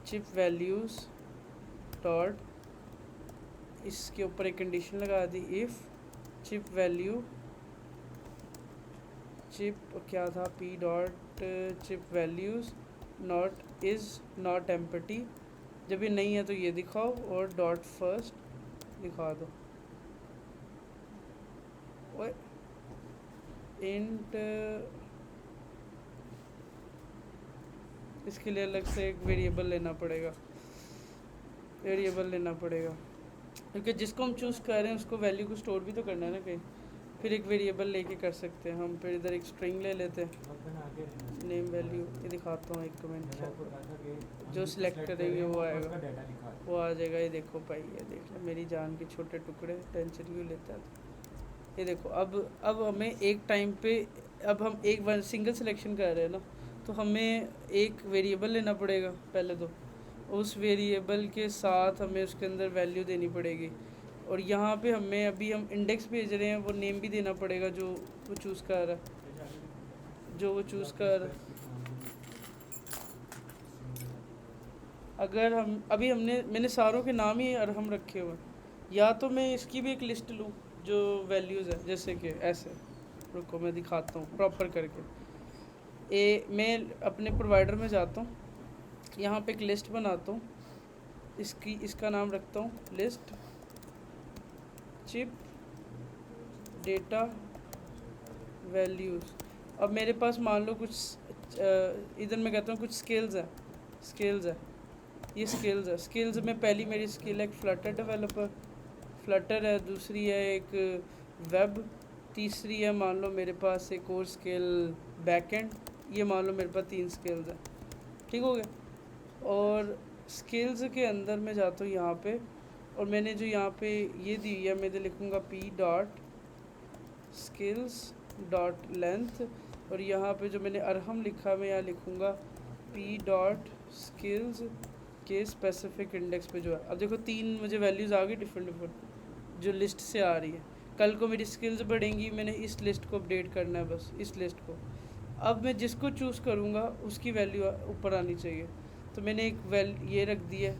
chip values dot, इसके ऊपर एक कंडीशन लगा दी, इफ़ चिप वैल्यू, चिप क्या था, P dot chip values not is not empty, जब ये नहीं है तो ये दिखाओ, और डॉट फर्स्ट दिखा दो, ओए इंट, इसके लिए अलग से एक वेरिएबल लेना पड़ेगा, वेरिएबल लेना पड़ेगा, क्योंकि जिसको हम चूज़ कर रहे हैं उसको वैल्यू को स्टोर भी तो करना है ना कहीं, फिर एक वेरिएबल लेके कर सकते हैं हम। फिर इधर एक स्ट्रिंग ले लेते हैं, नेम वैल्यू, ये दिखाता हूँ एक कमेंट, जो सिलेक्ट करेंगे वो आएगा, वो आ जाएगा। ये देखो भाई, ये देख लो मेरी जान के छोटे टुकड़े, टेंशन क्यों लेता है। ये देखो अब हमें एक टाइम पे, अब हम एक वन सिंगल सिलेक्शन कर रहे हैं ना, तो हमें एक वेरिएबल लेना पड़ेगा पहले तो, उस वेरिएबल के साथ हमें उसके अंदर वैल्यू देनी पड़ेगी, और यहाँ पे हमें अभी हम इंडेक्स भेज रहे हैं, वो नेम भी देना पड़ेगा जो वो चूज़ कर रहा है, जो वो चूज़ कर रहा है। अगर हम अभी मैंने सारों के नाम ही हम रखे हुए हैं, या तो मैं इसकी भी एक लिस्ट लूँ जो वैल्यूज़ है, जैसे कि ऐसे, रुको मैं दिखाता हूँ प्रॉपर करके। मैं अपने प्रोवाइडर में जाता हूँ, यहाँ पे एक लिस्ट बनाता हूँ, इसका नाम रखता हूँ लिस्ट चिप डेटा वैल्यूज़। अब मेरे पास मान लो कुछ इधर मैं कहता हूँ कुछ स्किल्स है, ये स्किल्स में पहली मेरी स्किल है एक फ्लटर डेवलपर, फ्लटर है, दूसरी है एक वेब, तीसरी है मान लो मेरे पास एक और स्किल बैकएंड, ये मान लो मेरे पास 3 स्किल्स हैं, ठीक हो गया। और स्किल्स के अंदर मैं जाता हूँ यहाँ पे, और मैंने जो यहाँ पे ये दी है मैं लिखूँगा p dot skills dot length, और यहाँ पे जो मैंने अरहम लिखा मैं यहाँ लिखूँगा p डॉट स्किल्स के स्पेसिफिक इंडेक्स पे जो है। अब देखो 3 मुझे वैल्यूज़ आ गई डिफरेंट जो लिस्ट से आ रही है। कल को मेरी स्किल्स बढ़ेंगी, मैंने इस लिस्ट को अपडेट करना है, बस इस लिस्ट को। अब मैं जिसको चूज़ करूँगा उसकी वैल्यू ऊपर आनी चाहिए, तो मैंने एक ये रख दी है,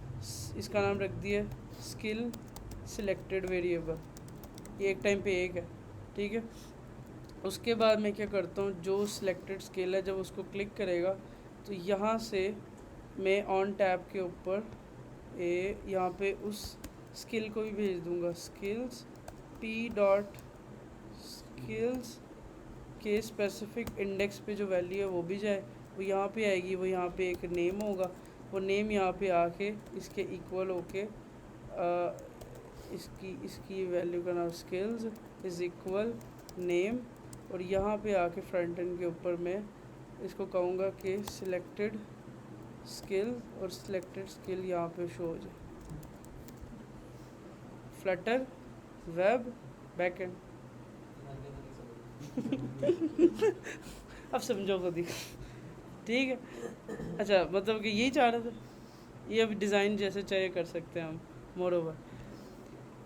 इसका नाम रख दिया स्किल सिलेक्टेड वेरिएबल, ये एक टाइम पे एक है, ठीक है। उसके बाद मैं क्या करता हूँ, जो सिलेक्टेड स्किल है जब उसको क्लिक करेगा तो यहाँ से मैं ऑन टैब के ऊपर यहाँ पे उस स्किल को भी भेज दूँगा, स्किल्स p डॉट स्किल्स के स्पेसिफिक इंडेक्स पे जो वैल्यू है वो भी जाए, वो यहाँ पे आएगी, वो यहाँ पे एक नेम होगा, वो नेम यहाँ पे आके इसके इक्वल होके इसकी वैल्यू का नाम स्किल्स इज़ इक्वल नेम, और यहाँ पे आके फ्रंट एंड के ऊपर मैं इसको कहूँगा कि सिलेक्टेड स्किल, और सिलेक्टेड स्किल यहाँ पे शो हो जाए, फ्लटर वेब बैकएंड। अब समझो खुद ही, ठीक है। अच्छा मतलब कि यही चाह रहा था, ये अभी डिज़ाइन जैसे चाहिए कर सकते हैं हम। मोर ओवर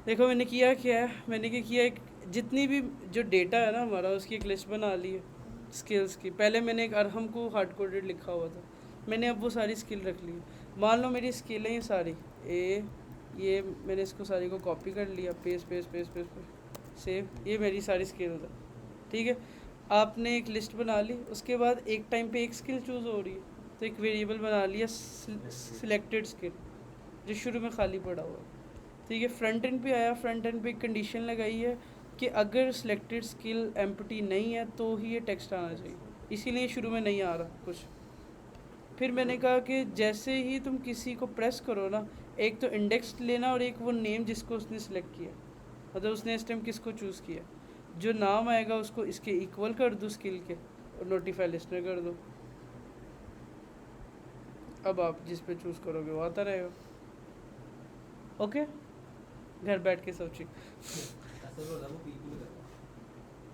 देखो मैंने किया क्या है, मैंने क्या किया, एक जितनी भी जो डेटा है ना हमारा उसकी एक लिस्ट बना ली है स्किल्स की। पहले मैंने एक अरहम को हार्ड कोडेड लिखा हुआ था, मैंने अब वो सारी स्किल रख ली। मान लो मेरी स्किल है ये सारी ये मैंने इसको सारी को कॉपी कर लिया, paste paste paste paste save, ये मेरी सारी स्किल्स है, ठीक है। आपने एक लिस्ट बना ली, उसके बाद एक टाइम पे एक स्किल चूज़ हो रही है, तो एक वेरिएबल बना लिया सिलेक्टेड स्किल जो शुरू में खाली पड़ा हुआ, ठीक है। फ्रंट एंड पे आया, फ्रंट एंड पे एक कंडीशन लगाई है कि अगर सिलेक्टेड स्किल एम्प्टी नहीं है तो ही ये टेक्स्ट आना चाहिए, इसीलिए शुरू में नहीं आ रहा कुछ। फिर मैंने कहा कि जैसे ही तुम किसी को प्रेस करो ना, एक तो इंडेक्स लेना और एक वो नेम जिसको उसने सिलेक्ट किया, मतलब उसने इस टाइम किसको चूज़ किया, जो नाम आएगा उसको इसके इक्वल कर दो स्किल के, और नोटिफाई लिस्ट में कर दो। अब आप जिस पे चूज़ करोगे वो आता रहेगा, ओके। घर बैठ के सोचिए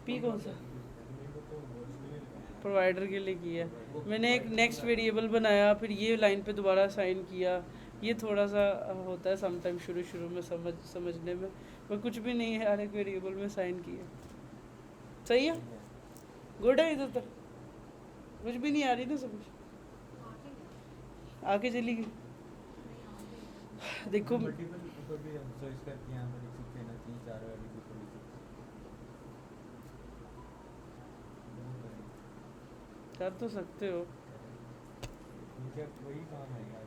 पी कौन सा प्रोवाइडर के लिए किया, मैंने एक नेक्स्ट वेरिएबल बनाया, फिर ये लाइन पे दोबारा साइन किया। ये थोड़ा सा होता है समटाइम शुरू में समझने में, पर कुछ भी नहीं है यार, एक वेरिएबल में साइन किया, सही है, गुड है। इधर तक कुछ भी नहीं आ रही ना समझ, आगे चली गई। देखो कर तो सकते हो, वही काम है यार।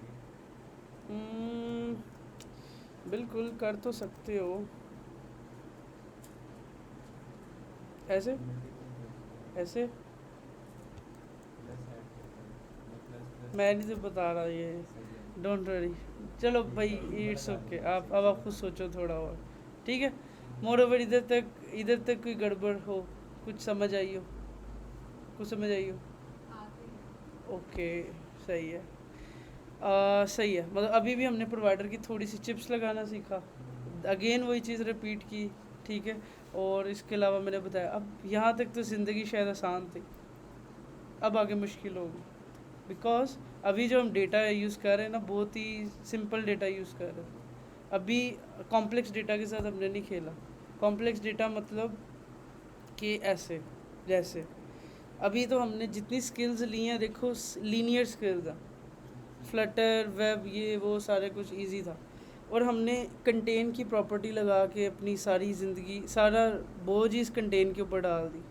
बिल्कुल कर तो सकते हो, ऐसे ऐसे मैं नहीं तो बता रहा, ये डोंट वरी। चलो भाई इट्स ओके, आप अब आप खुद सोचो थोड़ा और, ठीक है। मोर ओवर इधर तक कोई गड़बड़ हो, कुछ समझ आई हो, कुछ समझ आई हो, ओके सही है। सही है, मतलब अभी भी हमने प्रोवाइडर की थोड़ी सी चिप्स लगाना सीखा, अगेन वही चीज़ रिपीट की, ठीक है। और इसके अलावा मैंने बताया अब यहाँ तक तो ज़िंदगी शायद आसान थी, अब आगे मुश्किल होगी, बिकॉज अभी जो हम डेटा यूज़ कर रहे हैं ना बहुत ही सिंपल डेटा यूज़ कर रहे हैं। अभी कॉम्प्लेक्स डेटा के साथ हमने नहीं खेला। कॉम्प्लेक्स डेटा मतलब कि ऐसे जैसे अभी तो हमने जितनी स्किल्स ली हैं, देखो लीनियर स्किल्स हैं, फ्लटर वेब ये वो सारे कुछ इजी था, और हमने कंटेन की प्रॉपर्टी लगा के अपनी सारी ज़िंदगी सारा बोझ इस कंटेन के ऊपर डाल दी।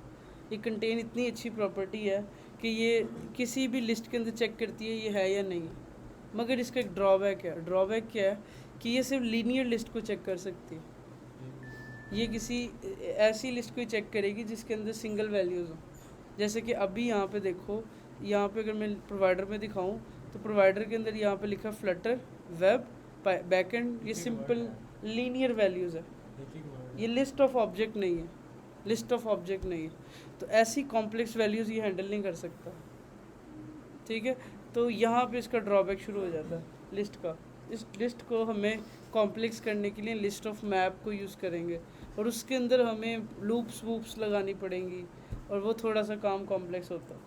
ये कंटेन इतनी अच्छी प्रॉपर्टी है कि ये किसी भी लिस्ट के अंदर चेक करती है ये है या नहीं, मगर इसका एक ड्रॉबैक है। ड्रॉबैक क्या है कि ये सिर्फ लीनियर लिस्ट को चेक कर सकती है, ये किसी ऐसी लिस्ट को चेक करेगी जिसके अंदर सिंगल वैल्यूज़ हो। जैसे कि अभी यहाँ पे देखो, यहाँ पे अगर मैं प्रोवाइडर में दिखाऊँ तो प्रोवाइडर के अंदर यहाँ पे लिखा फ्लटर वेब बैकएंड, ये सिंपल लीनियर वैल्यूज़ है, ये लिस्ट ऑफ ऑब्जेक्ट नहीं है, लिस्ट ऑफ ऑब्जेक्ट नहीं है। तो ऐसी कॉम्प्लेक्स वैल्यूज़ ये हैंडल नहीं कर सकता, ठीक है। तो यहाँ पे इसका ड्रॉबैक शुरू हो जाता है लिस्ट का। इस लिस्ट को हमें कॉम्प्लेक्स करने के लिए लिस्ट ऑफ मैप को यूज़ करेंगे और उसके अंदर हमें लूप्स वूप्स लगानी पड़ेंगी और वो थोड़ा सा काम कॉम्प्लेक्स होता है,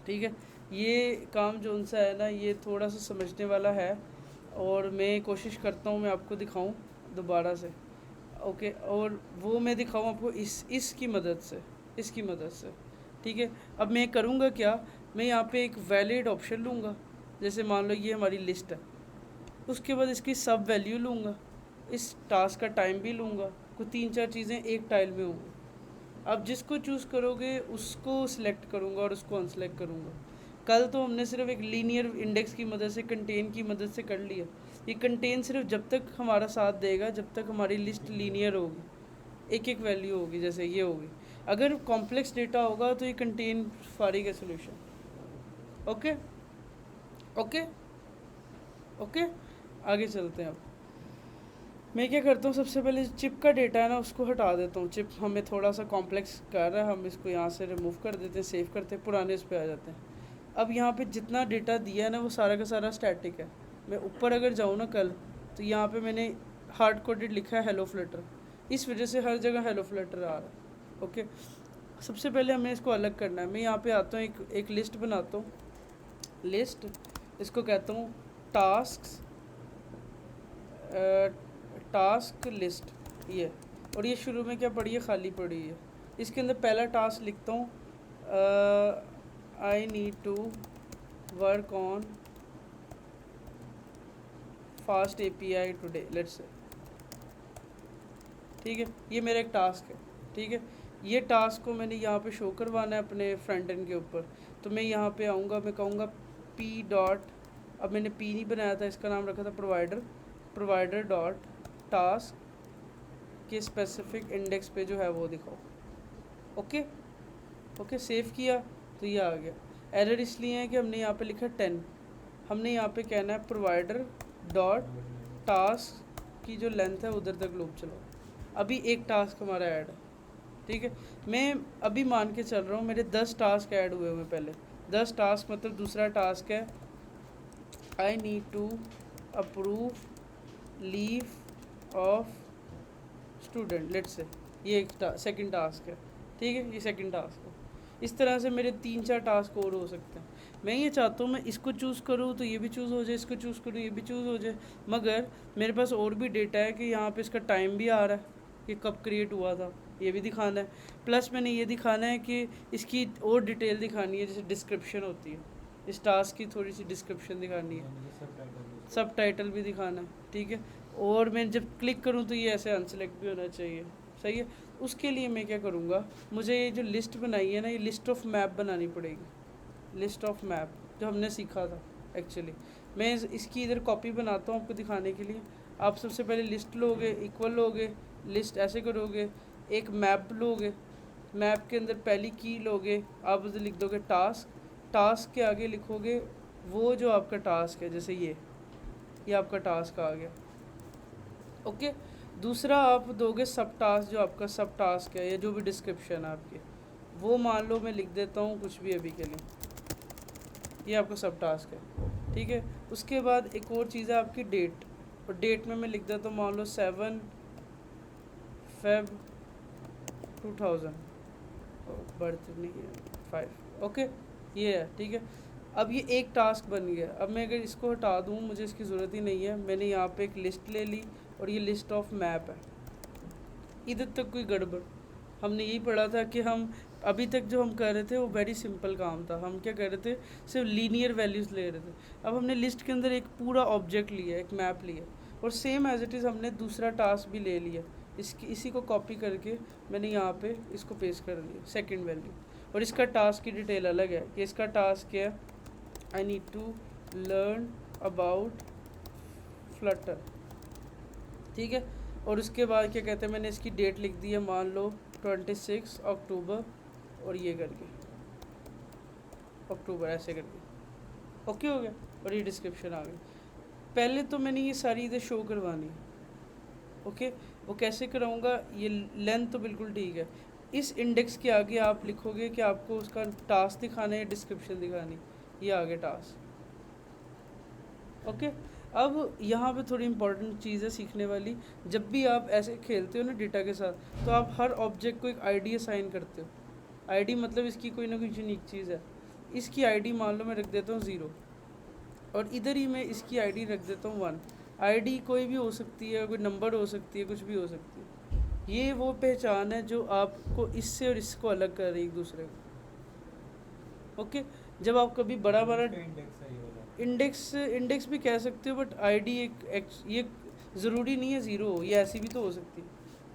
ठीक है। ये काम जो उनसा है ना, ये थोड़ा सा समझने वाला है और मैं कोशिश करता हूँ मैं आपको दिखाऊँ दोबारा से, ओके। और वो मैं दिखाऊँ आपको इसकी मदद से, ठीक है। अब मैं करूँगा क्या, मैं यहाँ पे एक वैलिड ऑप्शन लूँगा, जैसे मान लो ये हमारी लिस्ट है, उसके बाद इसकी सब वैल्यू लूँगा, इस टास्क का टाइम भी लूँगा, कुछ 3-4 चीज़ें एक टाइल में होंगी। अब जिसको चूज़ करोगे उसको सिलेक्ट करूँगा और उसको अनसेलेक्ट करूँगा। कल तो हमने सिर्फ एक लीनियर इंडेक्स की मदद से, कंटेन की मदद से कर लिया। ये कंटेन सिर्फ जब तक हमारा साथ देगा, जब तक हमारी लिस्ट लीनियर होगी, एक एक वैल्यू होगी, जैसे ये होगी। अगर कॉम्प्लेक्स डेटा होगा तो ये कंटेन फारिग है सोल्यूशन। ओके ओके ओके, आगे चलते हैं। अब मैं क्या करता हूँ, सबसे पहले चिप का डेटा है ना उसको हटा देता हूँ। चिप हमें थोड़ा सा कॉम्प्लेक्स कर रहा है, हम इसको यहाँ से रिमूव कर देते हैं, सेव करते हैं, पुराने इस पर आ जाते हैं। अब यहाँ पे जितना डेटा दिया है ना वो सारा का सारा स्टैटिक है। मैं ऊपर अगर जाऊँ ना कल, तो यहाँ पे मैंने हार्ड कोडेड लिखा है हेलो फ्लटर, इस वजह से हर जगह हेलो फ्लटर आ रहा है, ओके। सबसे पहले हमें इसको अलग करना है। मैं यहाँ पे आता हूँ, एक लिस्ट बनाता हूँ, लिस्ट, इसको कहता हूँ टास्क लिस्ट, ये। और ये शुरू में क्या पड़ी है, खाली पड़ी है। इसके अंदर पहला टास्क लिखता हूँ, I need to work on fast API today, let's say, ठीक है। ये मेरा एक टास्क है, ठीक है। ये टास्क को मैंने यहाँ पे शो करवाना है अपने फ्रंट एंड के ऊपर। तो मैं यहाँ पे आऊँगा, मैं कहूँगा पी डॉट, अब मैंने पी नहीं बनाया था, इसका नाम रखा था प्रोवाइडर डॉट टास्क के स्पेसिफिक इंडेक्स पे जो है वो दिखाओ, ओके ओके। सेव किया तो ये आ गया। एरर इसलिए है कि हमने यहाँ पे लिखा 10, हमने यहाँ पे कहना है प्रोवाइडर डॉट टास्क की जो लेंथ है उधर तक लूप चलाओ। अभी एक टास्क हमारा ऐड है, ठीक है। मैं अभी मान के चल रहा हूँ मेरे 10 टास्क ऐड हुए हुए पहले। 10 टास्क मतलब दूसरा टास्क है I need to approve leave of student, let's say, ये एक सेकंड टास्क है, ठीक है। ये सेकंड टास्क है। इस तरह से मेरे 3-4 टास्क और हो सकते हैं। मैं ये चाहता हूँ मैं इसको चूज़ करूँ तो ये भी चूज़ हो जाए, इसको चूज़ करूँ ये भी चूज़ हो जाए, मगर मेरे पास और भी डेटा है कि यहाँ पे इसका टाइम भी आ रहा है कि कब क्रिएट हुआ था, ये भी दिखाना है। प्लस मैंने ये दिखाना है कि इसकी और डिटेल दिखानी है, जैसे डिस्क्रिप्शन होती है, इस टास्क की थोड़ी सी डिस्क्रिप्शन दिखानी है, सब टाइटल भी दिखाना है, ठीक है। और मैं जब क्लिक करूँ तो ये ऐसे अनसेलेक्ट भी होना चाहिए, सही है। उसके लिए मैं क्या करूँगा, मुझे ये जो लिस्ट बनाई है ना, ये लिस्ट ऑफ मैप बनानी पड़ेगी। लिस्ट ऑफ मैप जो हमने सीखा था एक्चुअली, मैं इसकी इधर कॉपी बनाता हूँ आपको दिखाने के लिए। आप सबसे पहले लिस्ट लोगे, इक्वल लोगे, लिस्ट ऐसे करोगे, एक मैप लोगे, मैप के अंदर पहली की लोगे, आप उधर लिख दोगे टास्क, टास्क के आगे लिखोगे वो जो आपका टास्क है, जैसे ये आपका टास्क आ गया, ओके। दूसरा आप दोगे सब टास्क, जो आपका सब टास्क है या जो भी डिस्क्रिप्शन है आपकी, वो मान लो मैं लिख देता हूँ कुछ भी अभी के लिए, ये आपका सब टास्क है, ठीक है। उसके बाद एक और चीज़ है आपकी डेट, और डेट में मैं लिख देता हूँ मान लो 7 Feb 2000, बर्थ नहीं है 5, ओके, ये है, ठीक है। अब ये एक टास्क बन गया। अब मैं अगर इसको हटा दूँ, मुझे इसकी ज़रूरत ही नहीं है, मैंने यहाँ पे एक लिस्ट ले ली और ये लिस्ट ऑफ मैप है। इधर तक कोई गड़बड़, हमने यही पढ़ा था कि हम अभी तक जो हम कर रहे थे वो वेरी सिंपल काम था। हम क्या कर रहे थे, सिर्फ लीनियर वैल्यूज़ ले रहे थे। अब हमने लिस्ट के अंदर एक पूरा ऑब्जेक्ट लिया, एक मैप लिया, और सेम एज इट इज़ हमने दूसरा टास्क भी ले लिया। इसी को कॉपी करके मैंने यहाँ पे इसको पेस्ट कर दिया, सेकंड वैल्यू। और इसका टास्क की डिटेल अलग है कि इसका टास्क क्या है, I need to learn about Flutter, ठीक है। और उसके बाद क्या कहते हैं, मैंने इसकी डेट लिख दी है, मान लो 26 अक्टूबर, और ये करके अक्टूबर ऐसे करके, ओके हो गया। और ये डिस्क्रिप्शन आ गई। पहले तो मैंने ये सारी इधर शो करवानी है, ओके। वो कैसे कराऊंगा, ये लेंथ तो बिल्कुल ठीक है। इस इंडेक्स के आगे आप लिखोगे कि आपको उसका टास्क दिखाना है या डिस्क्रिप्शन दिखानी, ये आगे टास्क। ओके, अब यहाँ पे थोड़ी इंपॉर्टेंट चीज़ है सीखने वाली। जब भी आप ऐसे खेलते हो ना डेटा के साथ, तो आप हर ऑब्जेक्ट को एक आईडी असाइन करते हो। आईडी मतलब इसकी कोई ना कोई यूनिक चीज़ है। इसकी आईडी मान लो मैं रख देता हूँ 0, और इधर ही मैं इसकी आईडी रख देता हूँ 1। आईडी कोई भी हो सकती है, कोई नंबर हो सकती है, कुछ भी हो सकती है। ये वो पहचान है जो आपको इससे और इसको अलग कर रही है एक दूसरे को। ओके, जब आप कभी बड़ा बड़ा इंडेक्स है ये वाला। इंडेक्स भी कह सकते हो, बट आईडी ये ज़रूरी नहीं है 0 हो, ये ऐसी भी तो हो सकती है।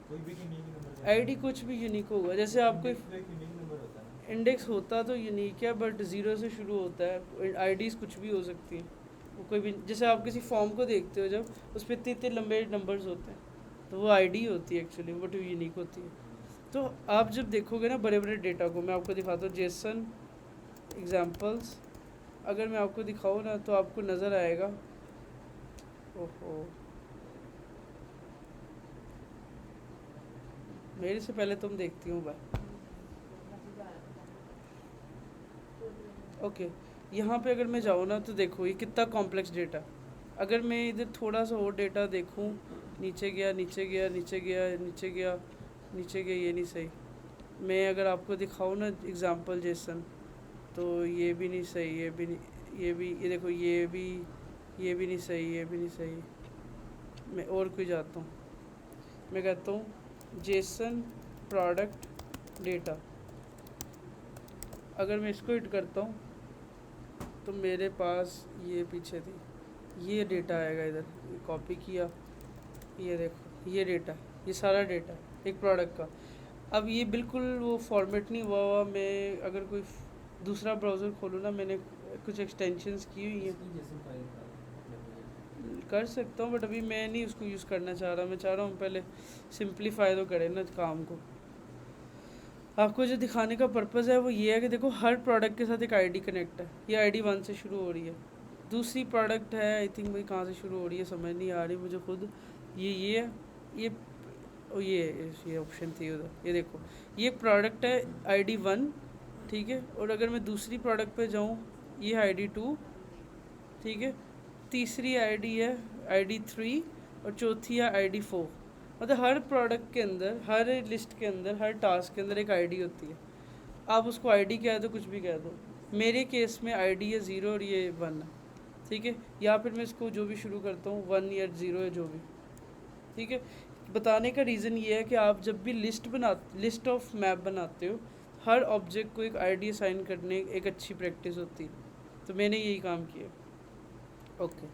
कोई भी यूनिक नंबर आईडी कुछ भी यूनिक होगा, जैसे आपको यूनिक नंबर होता है ना। इंडेक्स होता तो यूनिक है, बट 0 से शुरू होता है। आईडीज़ कुछ भी हो सकती हैं, वो कोई भी, जैसे आप किसी फॉर्म को देखते हो जब उस पर इतने इतने लंबे नंबर्स होते हैं, तो वो आईडी होती है एक्चुअली, बट वो यूनिक होती है। तो आप जब देखोगे ना बड़े बड़े डेटा को, मैं आपको दिखाता हूँ जेसन एग्जांपल्स। अगर मैं आपको दिखाऊँ ना तो आपको नज़र आएगा, ओहो मेरे से पहले तुम देखती हूँ भाई। ओके, यहाँ पे अगर मैं जाऊँ ना तो देखो ये कितना कॉम्प्लेक्स डेटा। अगर मैं इधर थोड़ा सा और डेटा देखूँ, नीचे गया नीचे गया नीचे गया नीचे गया नीचे गया, ये नहीं सही। मैं अगर आपको दिखाऊँ ना एग्जांपल जेसन, तो ये भी नहीं सही, ये भी नहीं, ये भी, ये देखो ये भी नहीं सही, ये भी नहीं सही। मैं और कोई जाता हूँ, मैं कहता हूँ जेसन प्रोडक्ट डेटा। अगर मैं इसको हिट करता हूँ तो मेरे पास ये पीछे थी, ये डेटा आएगा इधर, ये कॉपी किया, ये देखो ये डेटा, ये सारा डेटा एक प्रोडक्ट का। अब ये बिल्कुल वो फॉर्मेट नहीं हुआ। मैं अगर कोई दूसरा ब्राउज़र खोलूँ ना, मैंने कुछ एक्सटेंशंस की हुई हैं, इसकी जैसे फाइल का कर सकता हूँ, बट अभी मैं नहीं उसको यूज़ करना चाह रहा। मैं चाह रहा हूँ पहले सिंप्लीफाई तो करें ना काम को। आपको जो दिखाने का पर्पज़ है वो ये है कि देखो हर प्रोडक्ट के साथ एक आईडी कनेक्ट है। ये आईडी 1 से शुरू हो रही है, दूसरी प्रोडक्ट है आई थिंक भाई कहाँ से शुरू हो रही है समझ नहीं आ रही मुझे खुद। ये है, ये ऑप्शन थी उधर, ये देखो ये प्रोडक्ट है आईडी 1, ठीक है। और अगर मैं दूसरी प्रोडक्ट पे जाऊँ, ये आईडी 2, ठीक है। तीसरी आईडी है आईडी 3, और चौथी है आईडी 4। मतलब हर प्रोडक्ट के अंदर, हर लिस्ट के अंदर, हर टास्क के अंदर एक आईडी होती है। आप उसको आईडी कह दो, कुछ भी कह दो। मेरे केस में आईडी है 0 और ये 1 है, ठीक है। या फिर मैं इसको जो भी शुरू करता हूँ 1 या 0 या जो भी, ठीक है। बताने का रीज़न ये है कि आप जब भी लिस्ट ऑफ मैप बनाते हो, हर ऑब्जेक्ट को एक आईडी असाइन करने एक अच्छी प्रैक्टिस होती है। तो मैंने यही काम किया। ओके,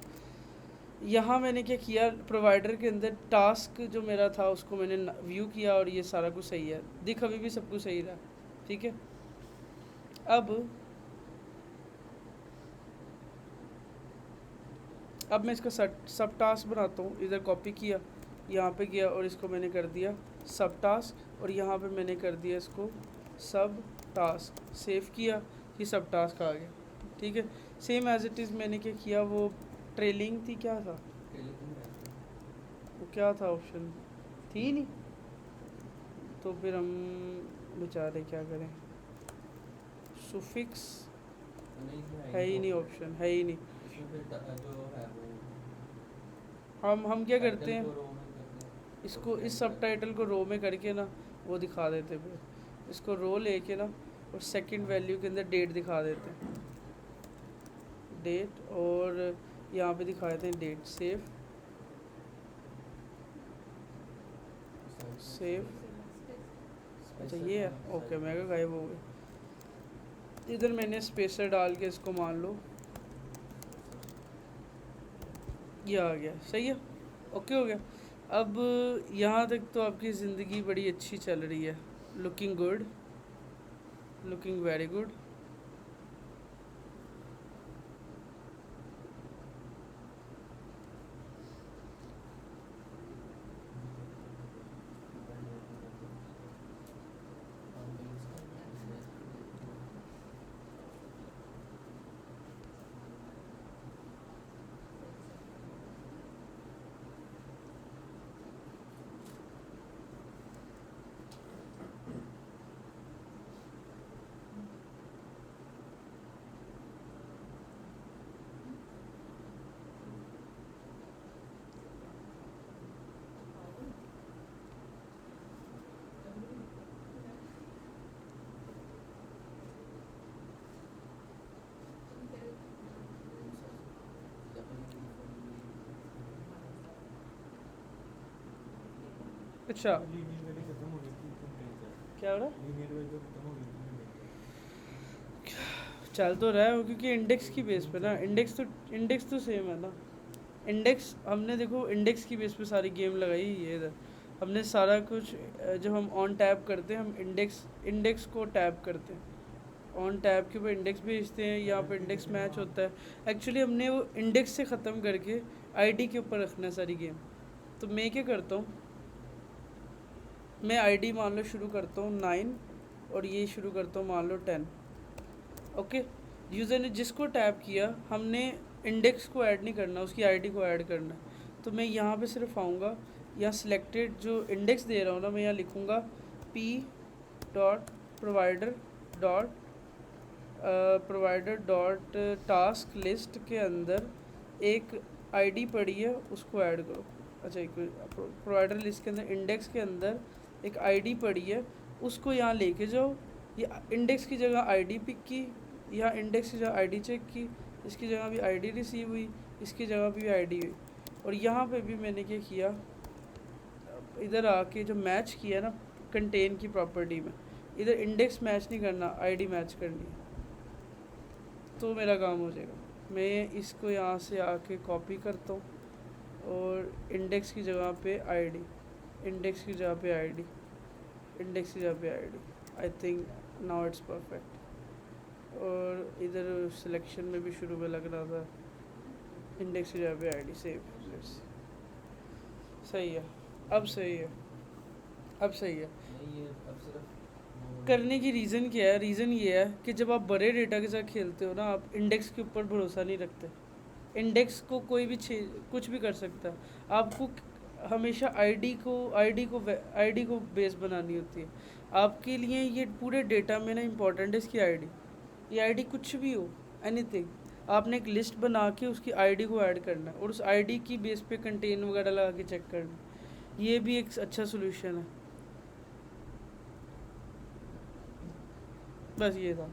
यहाँ मैंने क्या किया, प्रोवाइडर के अंदर टास्क जो मेरा था उसको मैंने व्यू किया, और ये सारा कुछ सही है, दिख अभी भी सब कुछ सही रहा, ठीक है। अब मैं इसका सब टास्क बनाता हूँ। इधर कॉपी किया, यहाँ पे गया और इसको मैंने कर दिया सब टास्क, और यहाँ पे मैंने कर दिया इसको सब टास्क। सेव किया, ये सब टास्क आ गया, ठीक है। सेम एज इट इज़ मैंने क्या किया, वो ट्रेलिंग थी, क्या था वो, क्या था ऑप्शन थी नहीं, तो फिर हम बेचारे क्या करें, सुफिक्स है ही नहीं, ऑप्शन है ही नहीं। जो है वो हम क्या करते हैं, टाइटल को रो में करते हैं। इसको इस सब टाइटल को रो में करके ना वो दिखा देते, फिर इसको रो लेके ना और सेकंड वैल्यू के अंदर डेट दिखा देते हैं, डेट, और यहाँ पे दिखा देते हैं डेट। सेव अच्छा ये है, ओके मैं गायब हो गया। इधर मैंने स्पेसर डाल के इसको मान लो ये आ गया, सही है, ओके हो गया। अब यहाँ तक तो आपकी ज़िंदगी बड़ी अच्छी चल रही है, looking good, looking very good. अच्छा लीनियर वाली खत्म हो गई थी तुम कहीं से क्या हो रहा लीनियर वाली तो खत्म हो गई थी मैं चल तो रहा है वो, क्योंकि इंडेक्स की बेस पे ना, इंडेक्स तो सेम है ना। इंडेक्स हमने देखो इंडेक्स की बेस पे सारी गेम लगाई है इधर। हमने सारा कुछ जब हम ऑन टैब करते हैं, हम इंडेक्स को टैब करते हैं, ऑन टैब के ऊपर इंडेक्स भेजते हैं, यहाँ पे इंडेक्स मैच होता है। एक्चुअली हमने वो इंडेक्स से ख़त्म करके आईडी के ऊपर रखना है सारी गेम। तो मैं क्या करता हूँ, मैं आईडी मान लो शुरू करता हूँ 9 और ये शुरू करता हूँ मान लो 10। ओके, यूज़र ने जिसको टैप किया, हमने इंडेक्स को ऐड नहीं करना, उसकी आईडी को ऐड करना है। तो मैं यहाँ पे सिर्फ आऊँगा, यहाँ सिलेक्टेड जो इंडेक्स दे रहा हूँ ना, मैं यहाँ लिखूँगा p dot provider dot task list के अंदर एक आईडी पड़ी है, उसको ऐड करो। अच्छा, एक प्रोवाइडर लिस्ट के अंदर इंडेक्स के अंदर एक आईडी पड़ी है, उसको यहाँ लेके जाओ। ये इंडेक्स की जगह आईडी पिक की, यहाँ इंडेक्स की जगह आईडी चेक की, इसकी जगह भी आईडी रिसीव हुई, इसकी जगह भी आईडी हुई। और यहाँ पे भी मैंने क्या किया, इधर आके जो मैच किया ना कंटेन की प्रॉपर्टी में, इधर इंडेक्स मैच नहीं करना, आईडी मैच करनी है, तो मेरा काम हो जाएगा। मैं इसको यहाँ से आके कॉपी करता हूँ और इंडेक्स की जगह पे आईडी, इंडेक्स की जगह पे आईडी, इंडेक्स की जगह पे ID. I think now it's perfect. और इधर सिलेक्शन में भी शुरू में लग रहा था इंडेक्स की जगह पे आईडी, सेव। सही है, अब सही है, अब सही है। नहीं, ये अब सिर्फ करने की रीज़न क्या है, रीज़न ये है कि जब आप बड़े डेटा के साथ खेलते हो ना, आप इंडेक्स के ऊपर भरोसा नहीं रखते। इंडेक्स को कोई भी कुछ भी कर सकता है। आपको हमेशा आईडी को बेस बनानी होती है। आपके लिए ये पूरे डेटा में ना इम्पोर्टेंट है इसकी आईडी। ये आईडी कुछ भी हो, एनीथिंग, आपने एक लिस्ट बना के उसकी आईडी को ऐड करना है और उस आईडी की बेस पे कंटेन वगैरह लगा के चेक करना है। ये भी एक अच्छा सोल्यूशन है। बस ये था,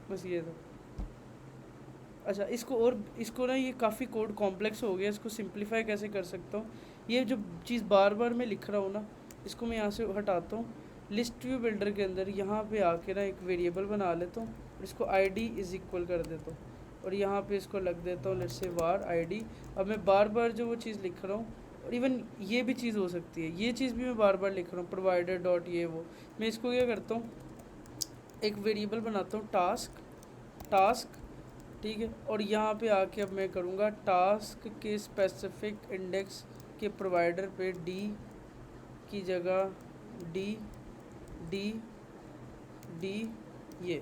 बस ये था। अच्छा, इसको ना, ये काफ़ी कोड कॉम्प्लेक्स हो गया, इसको सिंप्लीफाई कैसे कर सकता हूँ। ये जो चीज़ बार बार मैं लिख रहा हूँ ना, इसको मैं यहाँ से हटाता हूँ। लिस्ट व्यू बिल्डर के अंदर यहाँ पे आके ना एक वेरिएबल बना लेता हूँ, इसको आईडी इज़ इक्वल कर देता हूँ और यहाँ पे इसको लग देता हूँ लेट्स से var आईडी। अब मैं बार बार जो वो चीज़ लिख रहा हूँ, और इवन ये भी चीज़ हो सकती है, ये चीज़ भी मैं बार बार लिख रहा हूँ, प्रोवाइडर डॉट ये वो। मैं इसको क्या करता हूँ, एक वेरिएबल बनाता हूँ टास्क, ठीक है। और यहाँ पे आके अब मैं करूँगा टास्क के स्पेसिफिक इंडेक्स के प्रोवाइडर पे डी की जगह डी डी डी ये।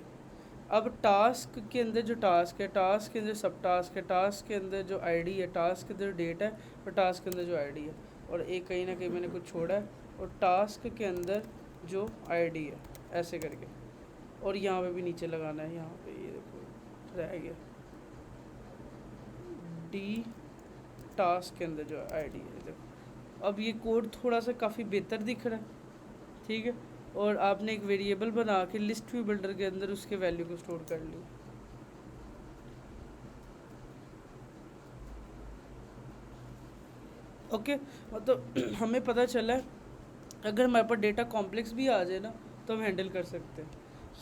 अब टास्क के अंदर जो टास्क है, टास्क के अंदर सब टास्क है, टास्क के अंदर जो आईडी है, टास्क के अंदर डेट है और टास्क के अंदर जो आईडी है, और एक कहीं ना कहीं मैंने कुछ छोड़ा है, और टास्क के अंदर जो आईडी है, ऐसे करके। और यहाँ पे भी नीचे लगाना है, यहाँ पे ये देखो रह गया डी टास्क के अंदर जो आईडी है, देखो। अब ये कोड थोड़ा सा काफ़ी बेहतर दिख रहा है, ठीक है। और आपने एक वेरिएबल बना के लिस्ट व्यू बिल्डर के अंदर उसके वैल्यू को स्टोर कर लिया। ओके, मतलब हमें पता चला है अगर हमारे पास डेटा कॉम्प्लेक्स भी आ जाए ना, तो हम हैंडल कर सकते हैं।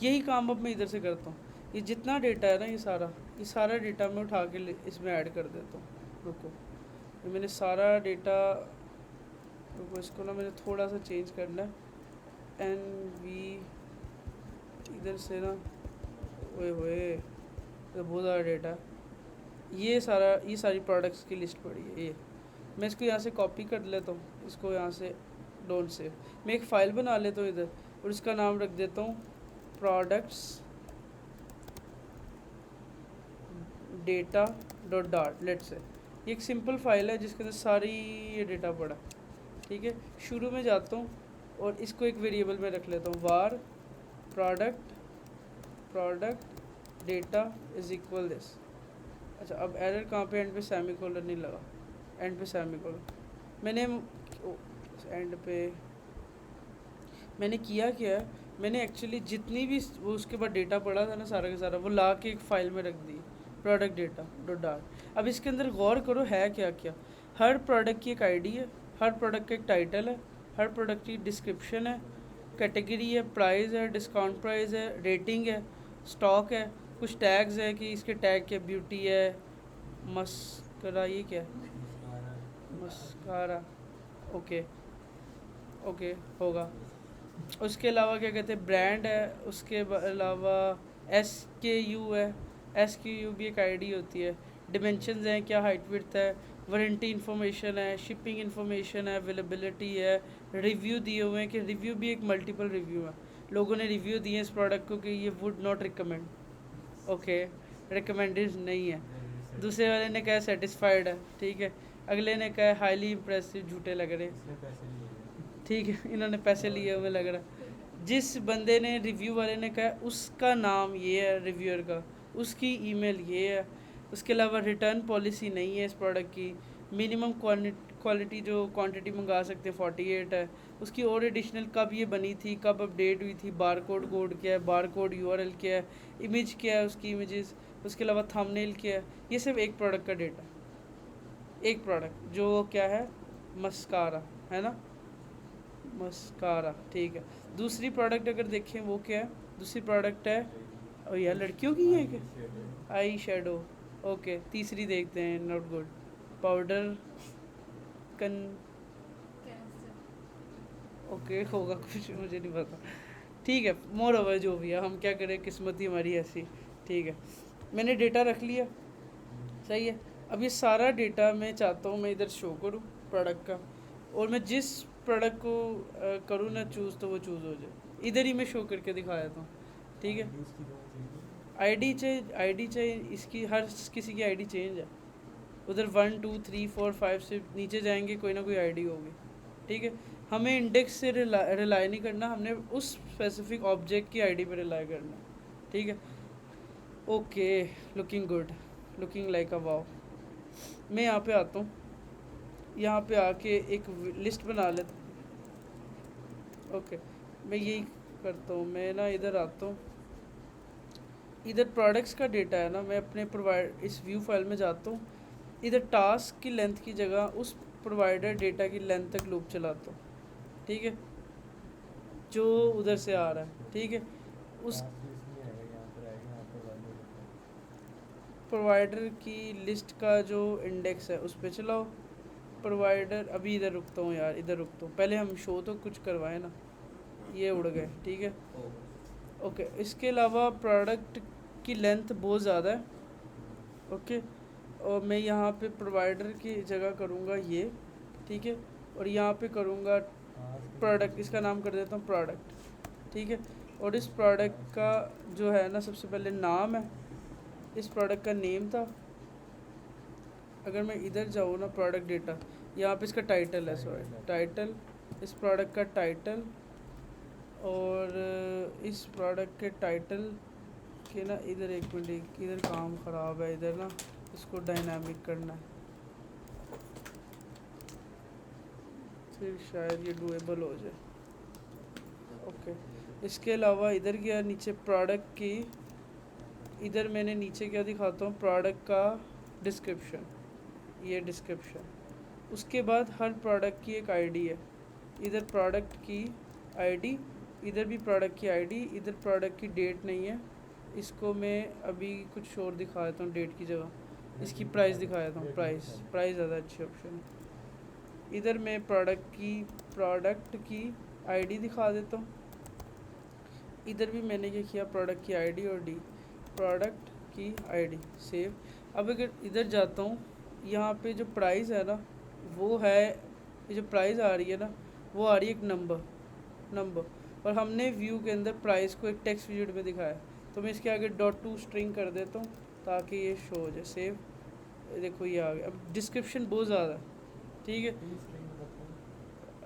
यही काम अब मैं इधर से करता हूँ। ये जितना डेटा है ना, ये सारा डेटा मैं उठा के इसमें ऐड कर देता हूँ। रुको, ये मैंने सारा डेटा, रुको इसको ना मैंने थोड़ा सा चेंज करना है। NV इधर से ना, ओए होए, तो बहुत ज़्यादा डेटा। ये सारी प्रोडक्ट्स की लिस्ट पड़ी है। ये मैं इसको यहाँ से कॉपी कर लेता हूँ, इसको यहाँ से डोंट सेव, मैं एक फ़ाइल बना लेता हूँ इधर और इसका नाम रख देता हूँ products data dot dart. Late से ये एक सिंपल फाइल है जिसके अंदर सारी ये डेटा पड़ा, ठीक है। शुरू में जाता हूँ और इसको एक वेरिएबल में रख लेता हूँ var product data is equal this. अच्छा, अब एरर कहाँ पे, एंड पे सेमीकोलन नहीं लगा, एंड पे सेमीकोलन। मैंने एंड पे मैंने किया क्या है, मैंने एक्चुअली जितनी भी वो उसके बाद डेटा पड़ा था ना, सारा का सारा वो ला के एक फ़ाइल में रख दी, प्रोडक्ट डेटा डॉट डार्ट। अब इसके अंदर गौर करो है क्या क्या, हर प्रोडक्ट की एक आईडी है, हर प्रोडक्ट का एक टाइटल है, हर प्रोडक्ट की डिस्क्रिप्शन है, कैटेगरी है, प्राइस है, डिस्काउंट प्राइस है, रेटिंग है, स्टॉक है, कुछ टैग्स है कि इसके टैग क्या, ब्यूटी है, मस्करा, ये क्या है, मस्कारा, ओके ओके होगा। उसके अलावा क्या कहते हैं, ब्रांड है, उसके अलावा SKU है, SKU भी एक आईडी होती है, डिमेंशंस हैं, क्या हाइट विड्थ है, वारंटी इन्फॉर्मेशन है, शिपिंग इन्फॉर्मेशन है, अवेलेबिलिटी है, रिव्यू दिए हुए हैं कि रिव्यू भी एक मल्टीपल रिव्यू है, लोगों ने रिव्यू दिए हैं इस प्रोडक्ट को कि ये would not recommend, okay recommended नहीं है। दूसरे वाले ने कहा सेटिस्फाइड है, ठीक है, अगले ने कहा हाईली इम्प्रेसिव, झूठे लग रहे हैं, इसने पैसे लिए हैं। ठीक है, इन्होंने पैसे लिए हुए लग रहा है। जिस बंदे ने रिव्यू वाले ने कहा उसका नाम ये है रिव्यूअर का, उसकी ईमेल ये है, उसके अलावा रिटर्न पॉलिसी नहीं है इस प्रोडक्ट की, मिनिमम क्वालिटी जो क्वांटिटी मंगा सकते हैं 48 है, उसकी और एडिशनल कब ये बनी थी, कब अपडेट हुई थी, बारकोड कोड क्या है, बारकोड URL क्या है, इमेज क्या है उसकी इमेजेस, उसके अलावा थंबनेल क्या है, ये सिर्फ एक प्रोडक्ट का डेटा, एक प्रोडक्ट जो क्या है, मस्कारा है ना, मस्कारा, ठीक है। दूसरी प्रोडक्ट अगर देखें वो क्या है, दूसरी प्रोडक्ट है, और यार लड़कियों की है क्या, आई शेडो, ओके। तीसरी देखते हैं, नॉट गुड, पाउडर कन, ओके होगा कुछ, मुझे नहीं पता, ठीक है, मोर ओवर जो भी है, हम क्या करें, किस्मत ही हमारी ऐसी, ठीक है। मैंने डेटा रख लिया, सही है। अब ये सारा डेटा मैं चाहता हूँ मैं इधर शो करूँ प्रोडक्ट का, और मैं जिस प्रोडक्ट को करूँ ना चूज़, तो वो चूज़ हो जाए, इधर ही मैं शो करके दिखा देता हूँ, ठीक है। आईडी चाहिए इसकी, हर किसी की आईडी चेंज है, उधर 1 2 3 4 5 से नीचे जाएंगे कोई ना कोई आईडी होगी, ठीक है। हमें इंडेक्स से रिलाई नहीं करना, हमने उस स्पेसिफिक ऑब्जेक्ट की आईडी पे रिलाई करना, ठीक है। Okay, looking good, looking like a wow. मैं यहाँ पे आता हूँ, यहाँ पे आके एक लिस्ट बना लेता, ओके मैं यही करता हूँ, मैं ना इधर आता हूँ, इधर प्रोडक्ट्स का डेटा है ना, मैं अपने प्रोवाइड इस व्यू फाइल में जाता हूँ, इधर टास्क की लेंथ की जगह उस प्रोवाइडर डेटा की लेंथ तक लूप चलाता हूँ, ठीक है, जो उधर से आ रहा है, ठीक है। उस प्रोवाइडर की लिस्ट का जो इंडेक्स है उस पर चलाओ, प्रोवाइडर, अभी इधर रुकता हूँ यार, इधर रुकता हूँ, पहले हम शो तो कुछ करवाएं ना, ये उड़ गए, ठीक है, ओके। इसके अलावा प्रोडक्ट की लेंथ बहुत ज़्यादा है, ओके, और मैं यहाँ पे प्रोवाइडर की जगह करूँगा ये, ठीक है, और यहाँ पे करूँगा प्रोडक्ट, इसका नाम कर देता हूँ प्रोडक्ट, ठीक है। और इस प्रोडक्ट का जो है ना, सबसे पहले नाम है, इस प्रोडक्ट का नेम था, अगर मैं इधर जाऊँ ना प्रोडक्ट डेटा, यहाँ पे इसका टाइटल है, सॉरी टाइटल, इस प्रोडक्ट का टाइटल, और इस प्रोडक्ट के टाइटल के ना, इधर एक मिनट, इधर काम ख़राब है, इधर ना इसको डायनामिक करना है, फिर शायद ये डुएबल हो जाए, ओके। इसके अलावा इधर गया नीचे प्रोडक्ट की, इधर मैंने नीचे क्या दिखाता हूँ, प्रोडक्ट का डिस्क्रिप्शन, ये डिस्क्रिप्शन, उसके बाद हर प्रोडक्ट की एक आईडी है, इधर प्रोडक्ट की आईडी, इधर भी प्रोडक्ट की आईडी, इधर प्रोडक्ट की डेट नहीं है, इसको मैं अभी कुछ और दिखा देता हूँ डेट की जगह, इसकी प्राइस दिखा देता हूँ, प्राइस ज़्यादा अच्छी ऑप्शन है। इधर मैं प्रोडक्ट की आईडी दिखा देता हूँ, इधर भी मैंने क्या किया, प्रोडक्ट की आईडी और डी, प्रोडक्ट की आईडी, सेव। अब अगर इधर जाता हूँ, यहाँ पे जो प्राइस है ना, वो है, ये जो प्राइस आ रही है ना, वो आ रही है एक नंबर, और हमने व्यू के अंदर प्राइस को एक टेक्स्ट विजिट में दिखाया, तो मैं इसके आगे .to स्ट्रिंग कर देता हूँ ताकि ये शो हो जाए, सेव, देखो ये आ गया। अब डिस्क्रिप्शन बहुत ज़्यादा है, ठीक है,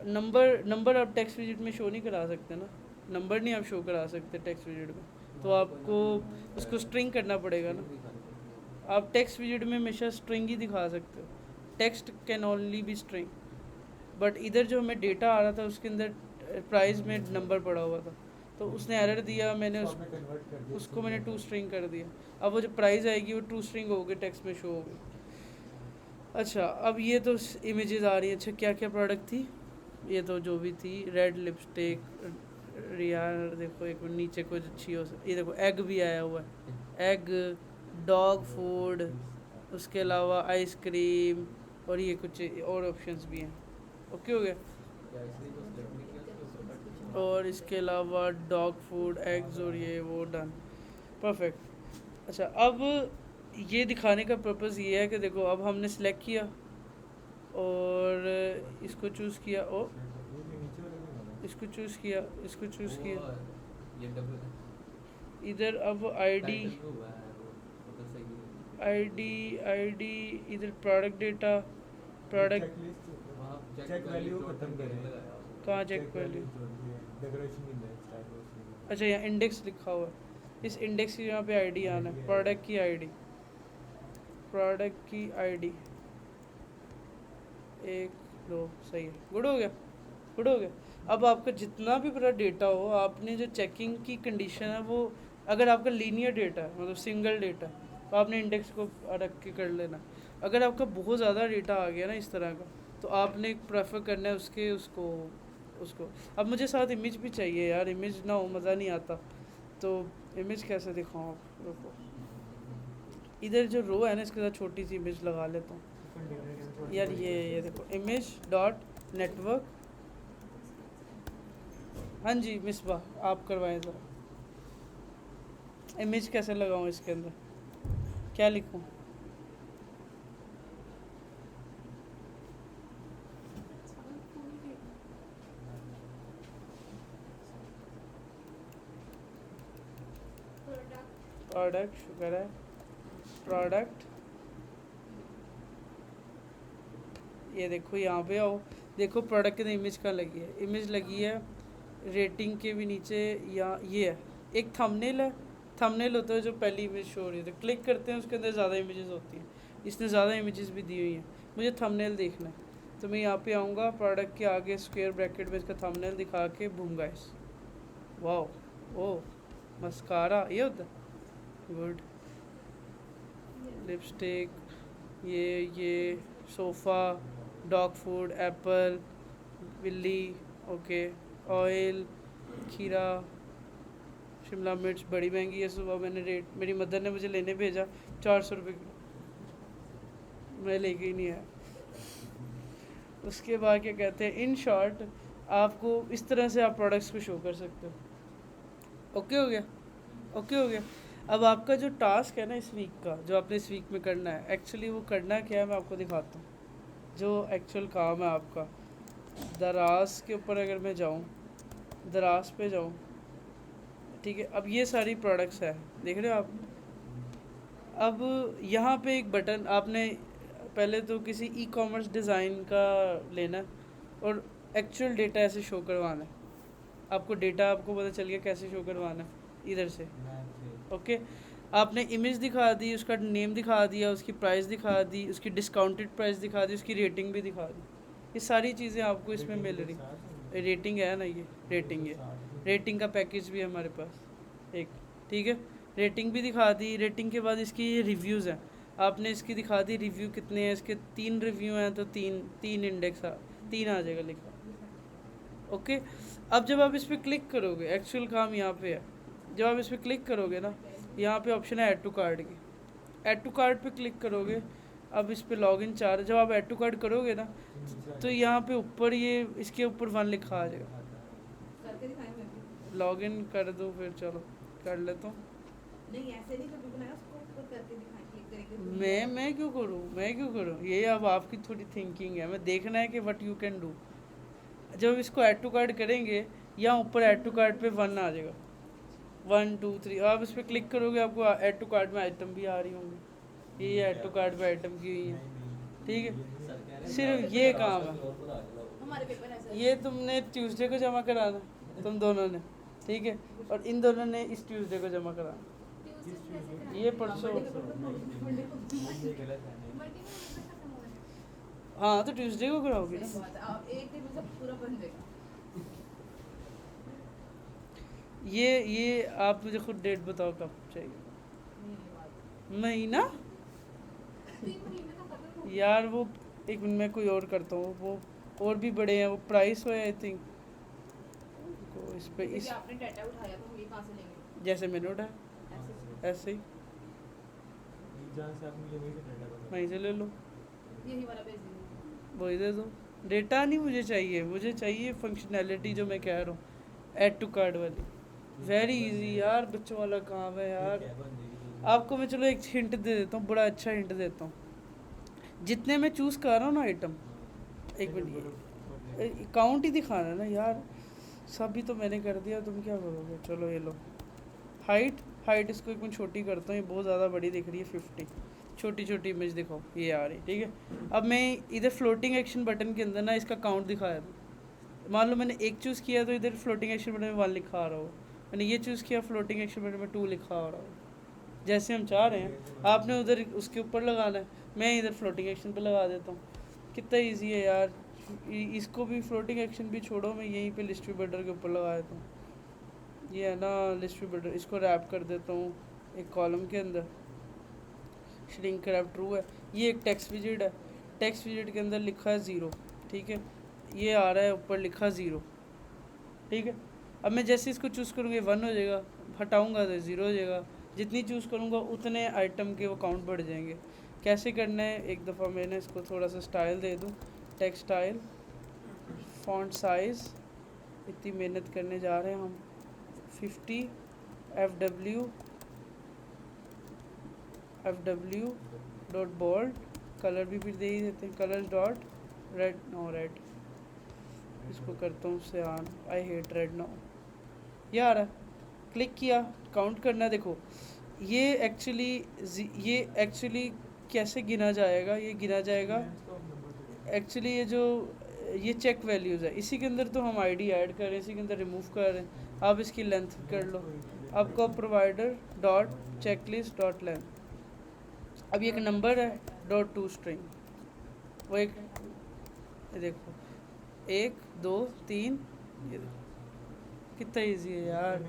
नंबर आप टेक्स्ट विजिट में शो नहीं करा सकते ना, नंबर नहीं आप शो करा सकते टेक्स्ट विजिट में, तो आपको उसको स्ट्रिंग करना पड़ेगा ना, आप टेक्स्ट विजिट में हमेशा स्ट्रिंग ही दिखा सकते हो, text can only be string, but इधर जो हमें डेटा आ रहा था उसके अंदर प्राइस में नंबर पड़ा हुआ था, तो उसने एरर दिया, मैंने उसको मैंने टू स्ट्रिंग कर दिया, अब वो जो प्राइस आएगी वो टू स्ट्रिंग होगी, टेक्स्ट में शो होगी, अच्छा अब ये तो इमेजेस आ रही हैं। अच्छा क्या क्या प्रोडक्ट थी? ये तो जो भी थी, रेड लिपस्टिक यार देखो एक मिनट, नीचे कुछ अच्छी हो ये देखो एग भी आया हुआ है, एग, डॉग फूड, उसके अलावा आइसक्रीम और ये कुछ और ऑप्शंस भी हैं। ओके हो गया। क्या इसलिए तो सिलेक्ट नहीं किया उसके ऊपर कट कुछ नहीं और इसके अलावा डॉग फूड, एग्स और ये वो डन, परफेक्ट। अच्छा अब ये दिखाने का पर्पज़ ये है कि देखो अब हमने सेलेक्ट किया और इसको चूज़ किया, ओ इसको चूज़ किया, इसको चूज़ किया, वो ये डबल इधर अब आईडी, टाइटल भी हुआ है वो तो सही है। आईडी, आईडी, इधर प्रोडक्ट डेटा, प्रोडक्ट, वहाँ चेक वैल्यू खत्म करें। लगाया उसने। कहाँ check value? Decoration index type. अच्छा यहाँ इंडेक्स लिखा हुआ है, इस इंडेक्स की यहाँ पे आईडी आना है, प्रोडक्ट की आईडी, प्रोडक्ट की आईडी, एक दो, सही है, गुड हो गया, गुड हो गया। अब आपका जितना भी पूरा डेटा हो, आपने जो चेकिंग की कंडीशन है वो, अगर आपका लीनियर डेटा है मतलब सिंगल डेटा, तो आपने इंडेक्स को रख के कर लेना। अगर आपका बहुत ज़्यादा डेटा आ गया ना इस तरह का, तो आपने प्रेफर करना है उसके उसको उसको। अब मुझे साथ इमेज भी चाहिए यार, इमेज ना हो मज़ा नहीं आता, तो इमेज कैसे दिखाऊँ आप रुको, इधर जो रो है ना इसके साथ छोटी सी इमेज लगा लेता हूँ यार। ये देखो इमेज डॉट नेटवर्क, हाँ जी मिसबा आप करवाएं ज़रा। इमेज कैसे लगाऊँ इसके अंदर, क्या लिखूँ? प्रोडक्ट, शुक्र है, प्रोडक्ट, ये देखो यहाँ पे आओ, देखो प्रोडक्ट के अंदर इमेज कहाँ लगी है, इमेज लगी है रेटिंग के भी नीचे, या ये है एक थंबनेल है, थंबनेल होता है जो पहली इमेज शो हो रही है, तो क्लिक करते हैं उसके अंदर ज़्यादा इमेजेस होती हैं, इसने ज़्यादा इमेजेस भी दी हुई हैं, मुझे थंबनेल देखना है, तो मैं यहाँ पे आऊँगा, प्रोडक्ट के आगे स्क्वायर ब्रैकेट में इसका थंबनेल दिखा के बूम गाइस, वाह ओ मस्कारा ये होता है, गुड, लिपस्टिक, ये सोफ़ा, डॉग फूड, एप्पल, बिल्ली, ओके, ऑयल, खीरा, शिमला मिर्च बड़ी महंगी है, सुबह मैंने रेट, मेरी मदर ने मुझे लेने भेजा 400 रुपये किलो, मैं लेके ही नहीं आया। उसके बाद क्या कहते हैं, इन शॉर्ट आपको इस तरह से आप प्रोडक्ट्स को शो कर सकते हो। ओके हो गया, ओके हो गया। अब आपका जो टास्क है ना इस वीक का, जो आपने इस वीक में करना है, एक्चुअली वो करना क्या है मैं आपको दिखाता हूँ, जो एक्चुअल काम है आपका। दराज के ऊपर अगर मैं जाऊँ, दराज पे जाऊँ, ठीक है, अब ये सारी प्रोडक्ट्स है, देख रहे हो आप। अब यहाँ पे एक बटन आपने पहले तो किसी ई कॉमर्स डिज़ाइन का लेना है और एक्चुअल डेटा ऐसे शो करवाना है आपको, डेटा आपको पता चल गया कैसे शो करवाना है, इधर से ओके। आपने इमेज दिखा दी, उसका नेम दिखा दिया, उसकी प्राइस दिखा दी, उसकी डिस्काउंटेड प्राइस दिखा दी, उसकी रेटिंग भी दिखा दी, ये सारी चीज़ें आपको इसमें मिल रही। रेटिंग है ना, ये रेटिंग है, रेटिंग का पैकेज भी है हमारे पास एक, ठीक है, रेटिंग भी दिखा दी। रेटिंग के बाद इसकी रिव्यूज़ हैं, आपने इसकी दिखा दी रिव्यू कितने हैं, इसके 3 रिव्यू हैं तो तीन इंडेक्स 3 आ जाएगा लिखा, ओके। अब जब आप इस पर क्लिक करोगे, एक्चुअल काम यहाँ पे है, जब आप इस पर क्लिक करोगे ना, यहाँ पे ऑप्शन है ऐड टू कार्ड की, ऐड टू कार्ड पे क्लिक करोगे। अब इस पे लॉगिन 4, जब आप ऐड टू कार्ड करोगे ना, तो यहाँ पे ऊपर ये इसके ऊपर 1 लिखा आ जाएगा, लॉगिन कर दो फिर, चलो कर लेता हूँ। नहीं ऐसे नहीं, कभी बनाया उसको ऊपर करके दिखाएं, क्लिक करेंगे तो मैं क्यों करूँ, ये अब आपकी थोड़ी थिंकिंग है, मैं देखना है कि व्हाट यू कैन डू। जब इसको ऐड टू कार्ड करेंगे, यहाँ ऊपर ऐड टू कार्ड पे 1 आ जाएगा, 1 2 3, आप इस पर क्लिक करोगे, आपको ऐड टू कार्ड में आइटम भी आ रही होंगी, ये ऐड टू कार्ड में आइटम की हुई है, ठीक है। सिर्फ ये काम है, हमारे पेपर ऐसा ये तुमने ट्यूसडे को जमा कराना, तुम दोनों ने, ठीक है, और इन दोनों ने इस ट्यूसडे को जमा कराना, ये परसों, हाँ तो ट्यूसडे को कराओगे ना। आप एक दिन में सब पूरा बन जाएगा। ये आप मुझे खुद डेट बताओ कब चाहिए, महीना, यार वो एक मिनट में कोई और करता हूँ, वो और भी बड़े हैं, वो प्राइस है आई थिंक इस पे क्योंकि इस आपने डाटा उठाया तो हम ये कहाँ से लेंगे? जैसे मैंने उठाया ऐसे ऐसे ही जहाँ से आपने वहीं से डाटा बना वहीं से ले लो, यही वाला भेज देंगे। वही दे दो। डेटा नहीं मुझे चाहिए, मुझे चाहिए फंक्शनैलिटी जो मैं कह रहा हूँ, ऐड टू कार्ड वाली। वेरी इजी यार, बच्चों वाला काम है यार। आपको मैं चलो एक हिंट दे देता हूँ, बड़ा अच्छा हिंट देता हूँ। जितने मैं चूज़ कर रहा हूँ ना आइटम, एक मिनट काउंट ही दिखाना है ना यार, सभी तो मैंने कर दिया, तुम क्या करोगे। चलो ये लो, हाइट इसको एक मिनट छोटी करता हूँ, ये बहुत ज़्यादा बड़ी दिख रही है 50। छोटी छोटी इमेज दिखाओ, ये आ रही, ठीक है। अब मैं इधर फ्लोटिंग एक्शन बटन के अंदर ना इसका काउंट दिखाया था। मान लो मैंने एक चूज़ किया तो इधर फ्लोटिंग एक्शन बटन में 1 लिखा आ रहा हो, मैंने ये चूज़ किया फ्लोटिंग एक्शन बटन में 2 लिखा आ रहा हो। जैसे हम चाह रहे हैं, आपने उधर उसके ऊपर लगाना है, मैं इधर फ्लोटिंग एक्शन पे लगा देता हूँ। कितना इजी है यार। इसको भी फ्लोटिंग एक्शन भी छोड़ो, मैं यहीं पे लिस्ट बिल्डर के ऊपर लगा देता हूँ। ये है ना लिस्ट बिल्डर, इसको रैप कर देता हूँ एक कॉलम के अंदर, श्रिंक रैप ट्रू है। ये एक टेक्स्ट विजेट है, टेक्स्ट विजेट के अंदर लिखा है 0, ठीक है। ये आ रहा है ऊपर लिखा 0, ठीक है। अब मैं जैसे इसको चूज़ करूँगा 1 हो जाएगा, हटाऊँगा तो 0 हो जाएगा। जितनी चूज़ करूँगा उतने आइटम के वो काउंट बढ़ जाएंगे। कैसे करना है, एक दफ़ा मैंने इसको थोड़ा सा स्टाइल दे दूँ, टेक्स्ट स्टाइल, फॉन्ट साइज़, इतनी मेहनत करने जा रहे हैं हम, 50 FW डॉट बोल्ड, कलर भी फिर दे ही देते हैं, colour dot red, no red, इसको करता हूँ सियान, आई हेट रेड नाउ। ये आ रहा है, क्लिक किया, काउंट करना है। देखो ये एक्चुअली कैसे गिना जाएगा, ये गिना जाएगा एक्चुअली ये चेक वैल्यूज़ है, इसी के अंदर तो हम आईडी ऐड कर रहे हैं, इसी के अंदर रिमूव कर रहे हैं। आप इसकी लेंथ कर लो, आपका provider dot checklist dot length, अब ये एक नंबर है डॉट टू स्ट्रिंग, वो एक, ये देखो 1 2 3, ये देखो कितना इजी है यार।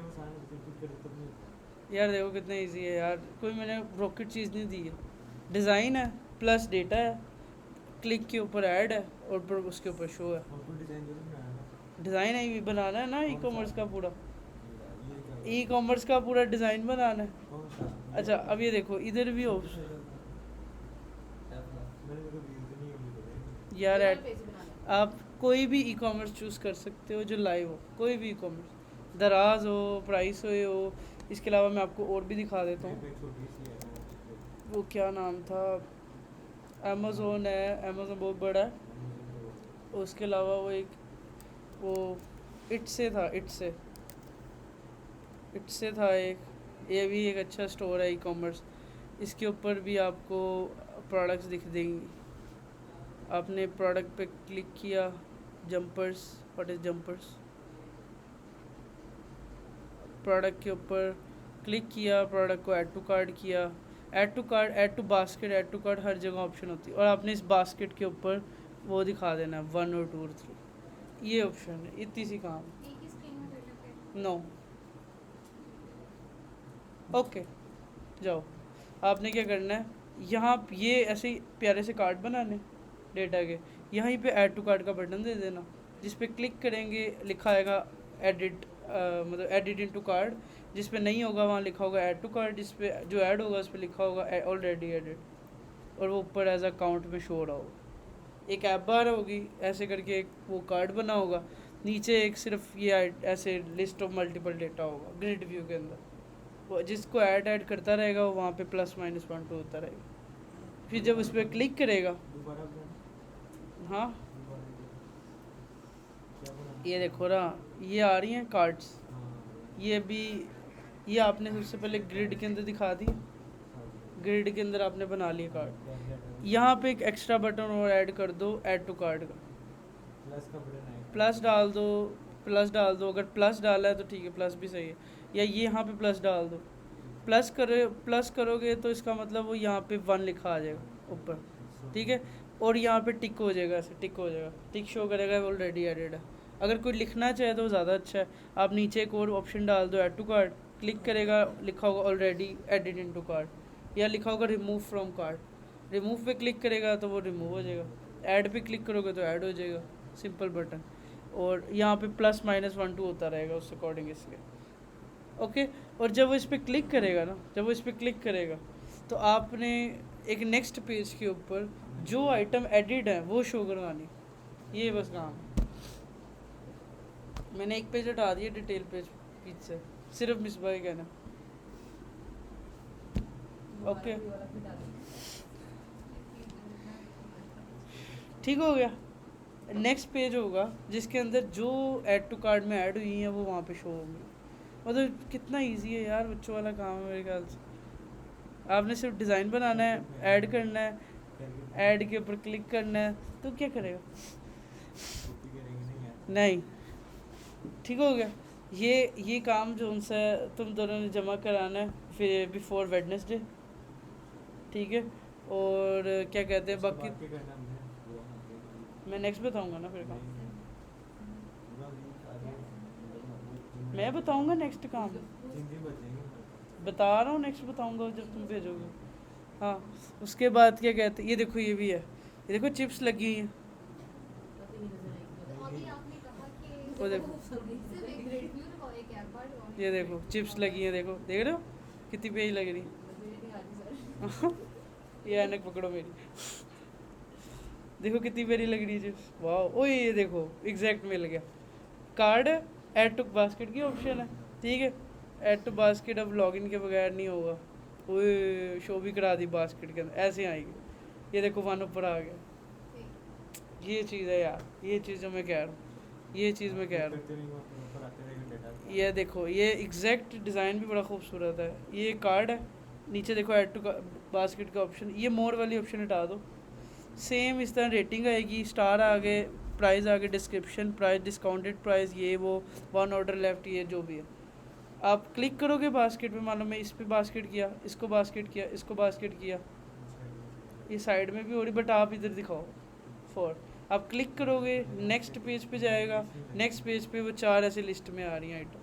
यार देखो कितना इजी है यार, कोई मैंने रॉकेट चीज़ नहीं दी है। डिज़ाइन है प्लस डेटा है, क्लिक के ऊपर ऐड है और ऊपर उसके ऊपर शो है। डिज़ाइन है, बनाना है ना ई कॉमर्स का पूरा, ई कॉमर्स का पूरा डिज़ाइन बनाना है। अच्छा अब ये देखो इधर भी हो यार, ये वाला पेज बनाना है। आप कोई भी ई कॉमर्स चूज़ कर सकते हो जो लाइव हो, कोई भी ई कॉमर्स, दराज हो, प्राइस हो। इसके अलावा मैं आपको और भी दिखा देता हूँ, वो क्या नाम था, अमेज़ोन है, अमेज़ोन बहुत बड़ा है। उसके अलावा वो इट से था एक, ये भी एक अच्छा स्टोर है ई कॉमर्स, इसके ऊपर भी आपको प्रोडक्ट्स दिख देंगी। आपने प्रोडक्ट पे क्लिक किया, jumpers, what is jumpers, product के ऊपर क्लिक किया, प्रोडक्ट को ऐड टू कार्ट किया, add to cart, add to basket, add to cart हर जगह ऑप्शन होती है, और आपने इस बास्केट के ऊपर वो दिखा देना है 1 और 2 और 3, ये ऑप्शन है, इतनी सी काम। एक ही स्क्रीन में डेटा पे नो ओके, जाओ। आपने क्या करना है, यहाँ ये ऐसे ही प्यारे से कार्ड बनाने डेटा के, यहीं पे ऐड टू कार्ड का बटन दे देना, जिस पे क्लिक करेंगे लिखा आएगा एडिट, मतलब एडिट इनटू कार्ड, जिस पे नहीं होगा वहाँ लिखा होगा ऐड टू कार्ड, जिस पे जो ऐड होगा उस पे लिखा होगा ऑलरेडी एडिट, और वो ऊपर एज अकाउंट में शो रहा होगा। एक ऐप बार होगी ऐसे करके, एक वो कार्ड बना होगा, नीचे एक सिर्फ ये ऐसे लिस्ट ऑफ मल्टीपल डेटा होगा ग्रिड व्यू के अंदर, वो जिसको ऐड करता रहेगा वो वहाँ पे +-1 2 होता रहेगा। फिर जब उस पर क्लिक करेगा, हाँ ये देखो ना, ये आ रही हैं कार्ड्स, ये भी, ये आपने सबसे पहले ग्रिड के अंदर दिखा दी, ग्रिड के अंदर आपने बना लिया कार्ड। यहाँ पे एक एक्स्ट्रा बटन और ऐड कर दो, ऐड टू कार्ड का, प्लस डाल दो, अगर प्लस डाला है तो ठीक है, प्लस भी सही है, या ये यहाँ पे प्लस डाल दो, प्लस करोगे तो इसका मतलब वो यहाँ पे 1 लिखा आ जाएगा ऊपर, ठीक है, और यहाँ पे टिक हो जाएगा, ऐसे टिक हो जाएगा, टिक शो करेगा ऑलरेडी एडेड है। अगर कोई लिखना चाहे तो ज़्यादा अच्छा है, आप नीचे एक और ऑप्शन डाल दो, ऐड टू कार्ड, क्लिक करेगा, लिखा होगा ऑलरेडी एडिड इनटू कार्ड, या लिखा होगा रिमूव फ्रॉम कार्ड, रिमूव पे क्लिक करेगा तो वो रिमूव हो जाएगा, ऐड पे क्लिक करोगे तो ऐड हो जाएगा, सिंपल बटन। और यहाँ पे प्लस माइनस 1 2 होता रहेगा उस अकॉर्डिंग इसके। ओके, और जब वो इस पर क्लिक करेगा ना, जब वो इस पर क्लिक करेगा तो आपने एक नेक्स्ट पेज के ऊपर जो आइटम एडिड है वो शो करवानी, ये बस काम है। मैंने एक पेज हटा दिया डिटेल पेज पीछे, सिर्फ मिसबा ही कहना। ओके, ठीक हो गया। नेक्स्ट पेज होगा जिसके अंदर जो ऐड टू कार्ड में ऐड हुई हैं वो वहाँ पे शो होंगी। मतलब कितना इजी है यार, बच्चों वाला काम है मेरे ख्याल से। आपने सिर्फ डिज़ाइन बनाना है, ऐड करना है, ऐड के ऊपर क्लिक करना है, तो क्या करेगा? नहीं, ठीक हो गया। ये काम जो उनसे तुम दोनों ने जमा कराना है फिर बिफोर वेडनेसडे, ठीक है। और क्या कहते हैं बाकी मैं नेक्स्ट बताऊंगा ना फिर काम, मैं बताऊंगा नेक्स्ट काम, बता रहा हूँ नेक्स्ट बताऊंगा जब तुम भेजोगे। हाँ, उसके बाद क्या कहते हैं, ये देखो ये भी है, ये देखो चिप्स लगी हैं, वो देखो, ये देखो चिप्स लगी हैं, देखो देख रहे हो कितनी प्यारी लग रही है। ये ऐनक पकड़ो मेरी, देखो कितनी प्यारी लग रही है चिप्स, वाह। ओ ये देखो एग्जैक्ट मिल गया। कार्ड ऐड टू बास्केट की ऑप्शन है, ठीक है। ऐड टू बास्केट अब लॉगिन के बगैर नहीं होगा। ओए शो भी करा दी बास्केट के अंदर, ऐसे आएगी। ये देखो 1 ऊपर आ गया, ये चीज़ है यार, ये चीज़ जो मैं कह रहा हूँ, ये चीज़ मैं कह रहा हूँ। ये देखो ये एग्जैक्ट डिज़ाइन भी बड़ा खूबसूरत है। ये कार्ड है, नीचे देखो ऐड टू बास्केट का ऑप्शन, ये मोर वाली ऑप्शन हटा दो। सेम इस तरह रेटिंग आएगी, स्टार आ गए, प्राइस आ गए, डिस्क्रिप्शन, प्राइस, डिस्काउंटेड प्राइस, ये वो, 1 ऑर्डर लेफ्ट, ये जो भी है। आप क्लिक करोगे बास्केट में, मालूम है इस पे बास्केट किया, इसको बास्केट किया, इसको बास्केट किया, ये साइड में भी हो रही, बट आप इधर दिखाओ फॉर। आप क्लिक करोगे नेक्स्ट पेज पे जाएगा, नेक्स्ट पेज पे वो 4 ऐसे लिस्ट में आ रही हैं आइटम।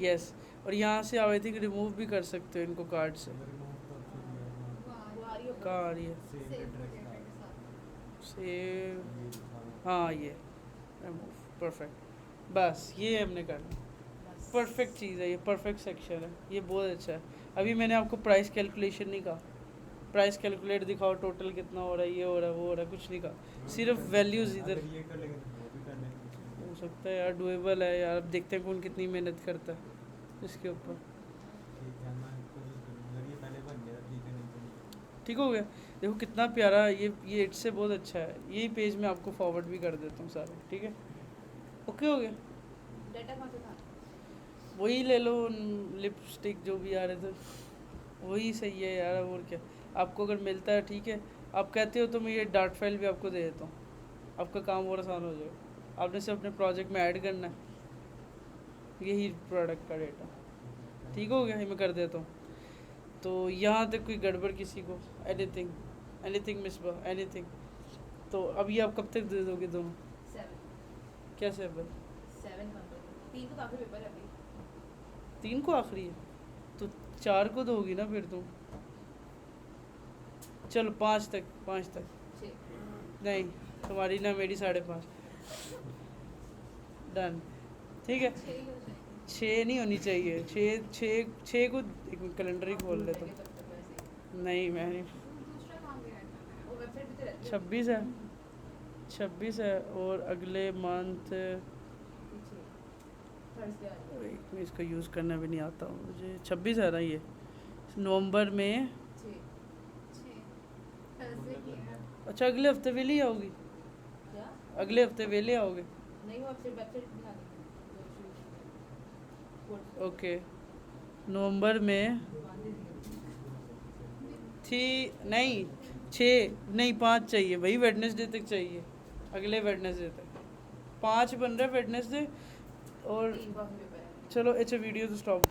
यस, और यहाँ से आप आई थिंक रिमूव भी कर सकते हो इनको कार्ड से। कहाँ आ रही है? सेव, हाँ ये रिमूव, परफेक्ट। बस ये हमने करना, परफेक्ट चीज़ है ये, परफेक्ट सेक्शन है ये, बहुत अच्छा है। अभी मैंने आपको प्राइस कैलकुलेशन नहीं कहा, प्राइस कैलकुलेट दिखाओ, टोटल कितना हो रहा है, ये हो रहा है, वो हो रहा है, कुछ नहीं कहा, सिर्फ वैल्यूज़ इधर। हो सकता है यार, डुएबल है यार, अब देखते हैं कौन कितनी मेहनत करता है इसके ऊपर। ठीक हो गया, देखो कितना प्यारा ये इससे बहुत अच्छा है। यही पेज मैं आपको फॉरवर्ड भी कर देता हूँ सारे, ठीक है। ओके हो गया, डाटा कहाँ से था? वही ले लो, लिपस्टिक जो भी आ रहे थे वही सही है यार। और क्या, आपको अगर मिलता है ठीक है, आप कहते हो तो मैं ये डार्ट फाइल भी आपको दे देता हूँ, आपका काम और आसान हो जाएगा। आपने सिर्फ अपने प्रोजेक्ट में ऐड करना है यही प्रोडक्ट का डेटा। ठीक हो गया, ये मैं कर देता हूँ। तो यहाँ तक कोई गड़बड़ किसी को, एनीथिंग मिसबा, एनीथिंग, तो अब ये आप कब तक दे दोगे दोनों? 7 क्या 7? 7 3 को आखिरी पेपर है अभी। 3 को आखिरी है तो 4 को दोगी ना फिर तुम? चलो 5 तक 6 नहीं, तुम्हारी ना मेरी 5.5 डन, ठीक है। 6 ही हो जाएंगे। 6 नहीं होनी चाहिए, 6 को एक मिनट कैलेंडर ही खोल लेता हूँ। नहीं मैं नहीं, दूसरा काम भी ऐड करना है, वो वेबसाइट पे तो रहती है। 26 है और अगले मंथ, पीछे थर्सडे आ जाएगा। एक इसको यूज़ करना भी नहीं आता मुझे। 26 है ना ये, नवंबर में। 6 थर्सडे की है। अच्छा अगले हफ्ते वेले आओगी? क्या? अगले हफ्ते वेले आओगे? नहीं, वो वेबसाइट दिखा देंगे। ओके, नवंबर में थी नहीं, 5 चाहिए भाई, वेडनेसडे तक चाहिए, अगले वेडनेसडे तक 5 बन रहा है वेडनेसडे। और 3 को आखिरी पेपर है। चलो अच्छा वीडियो तो स्टॉप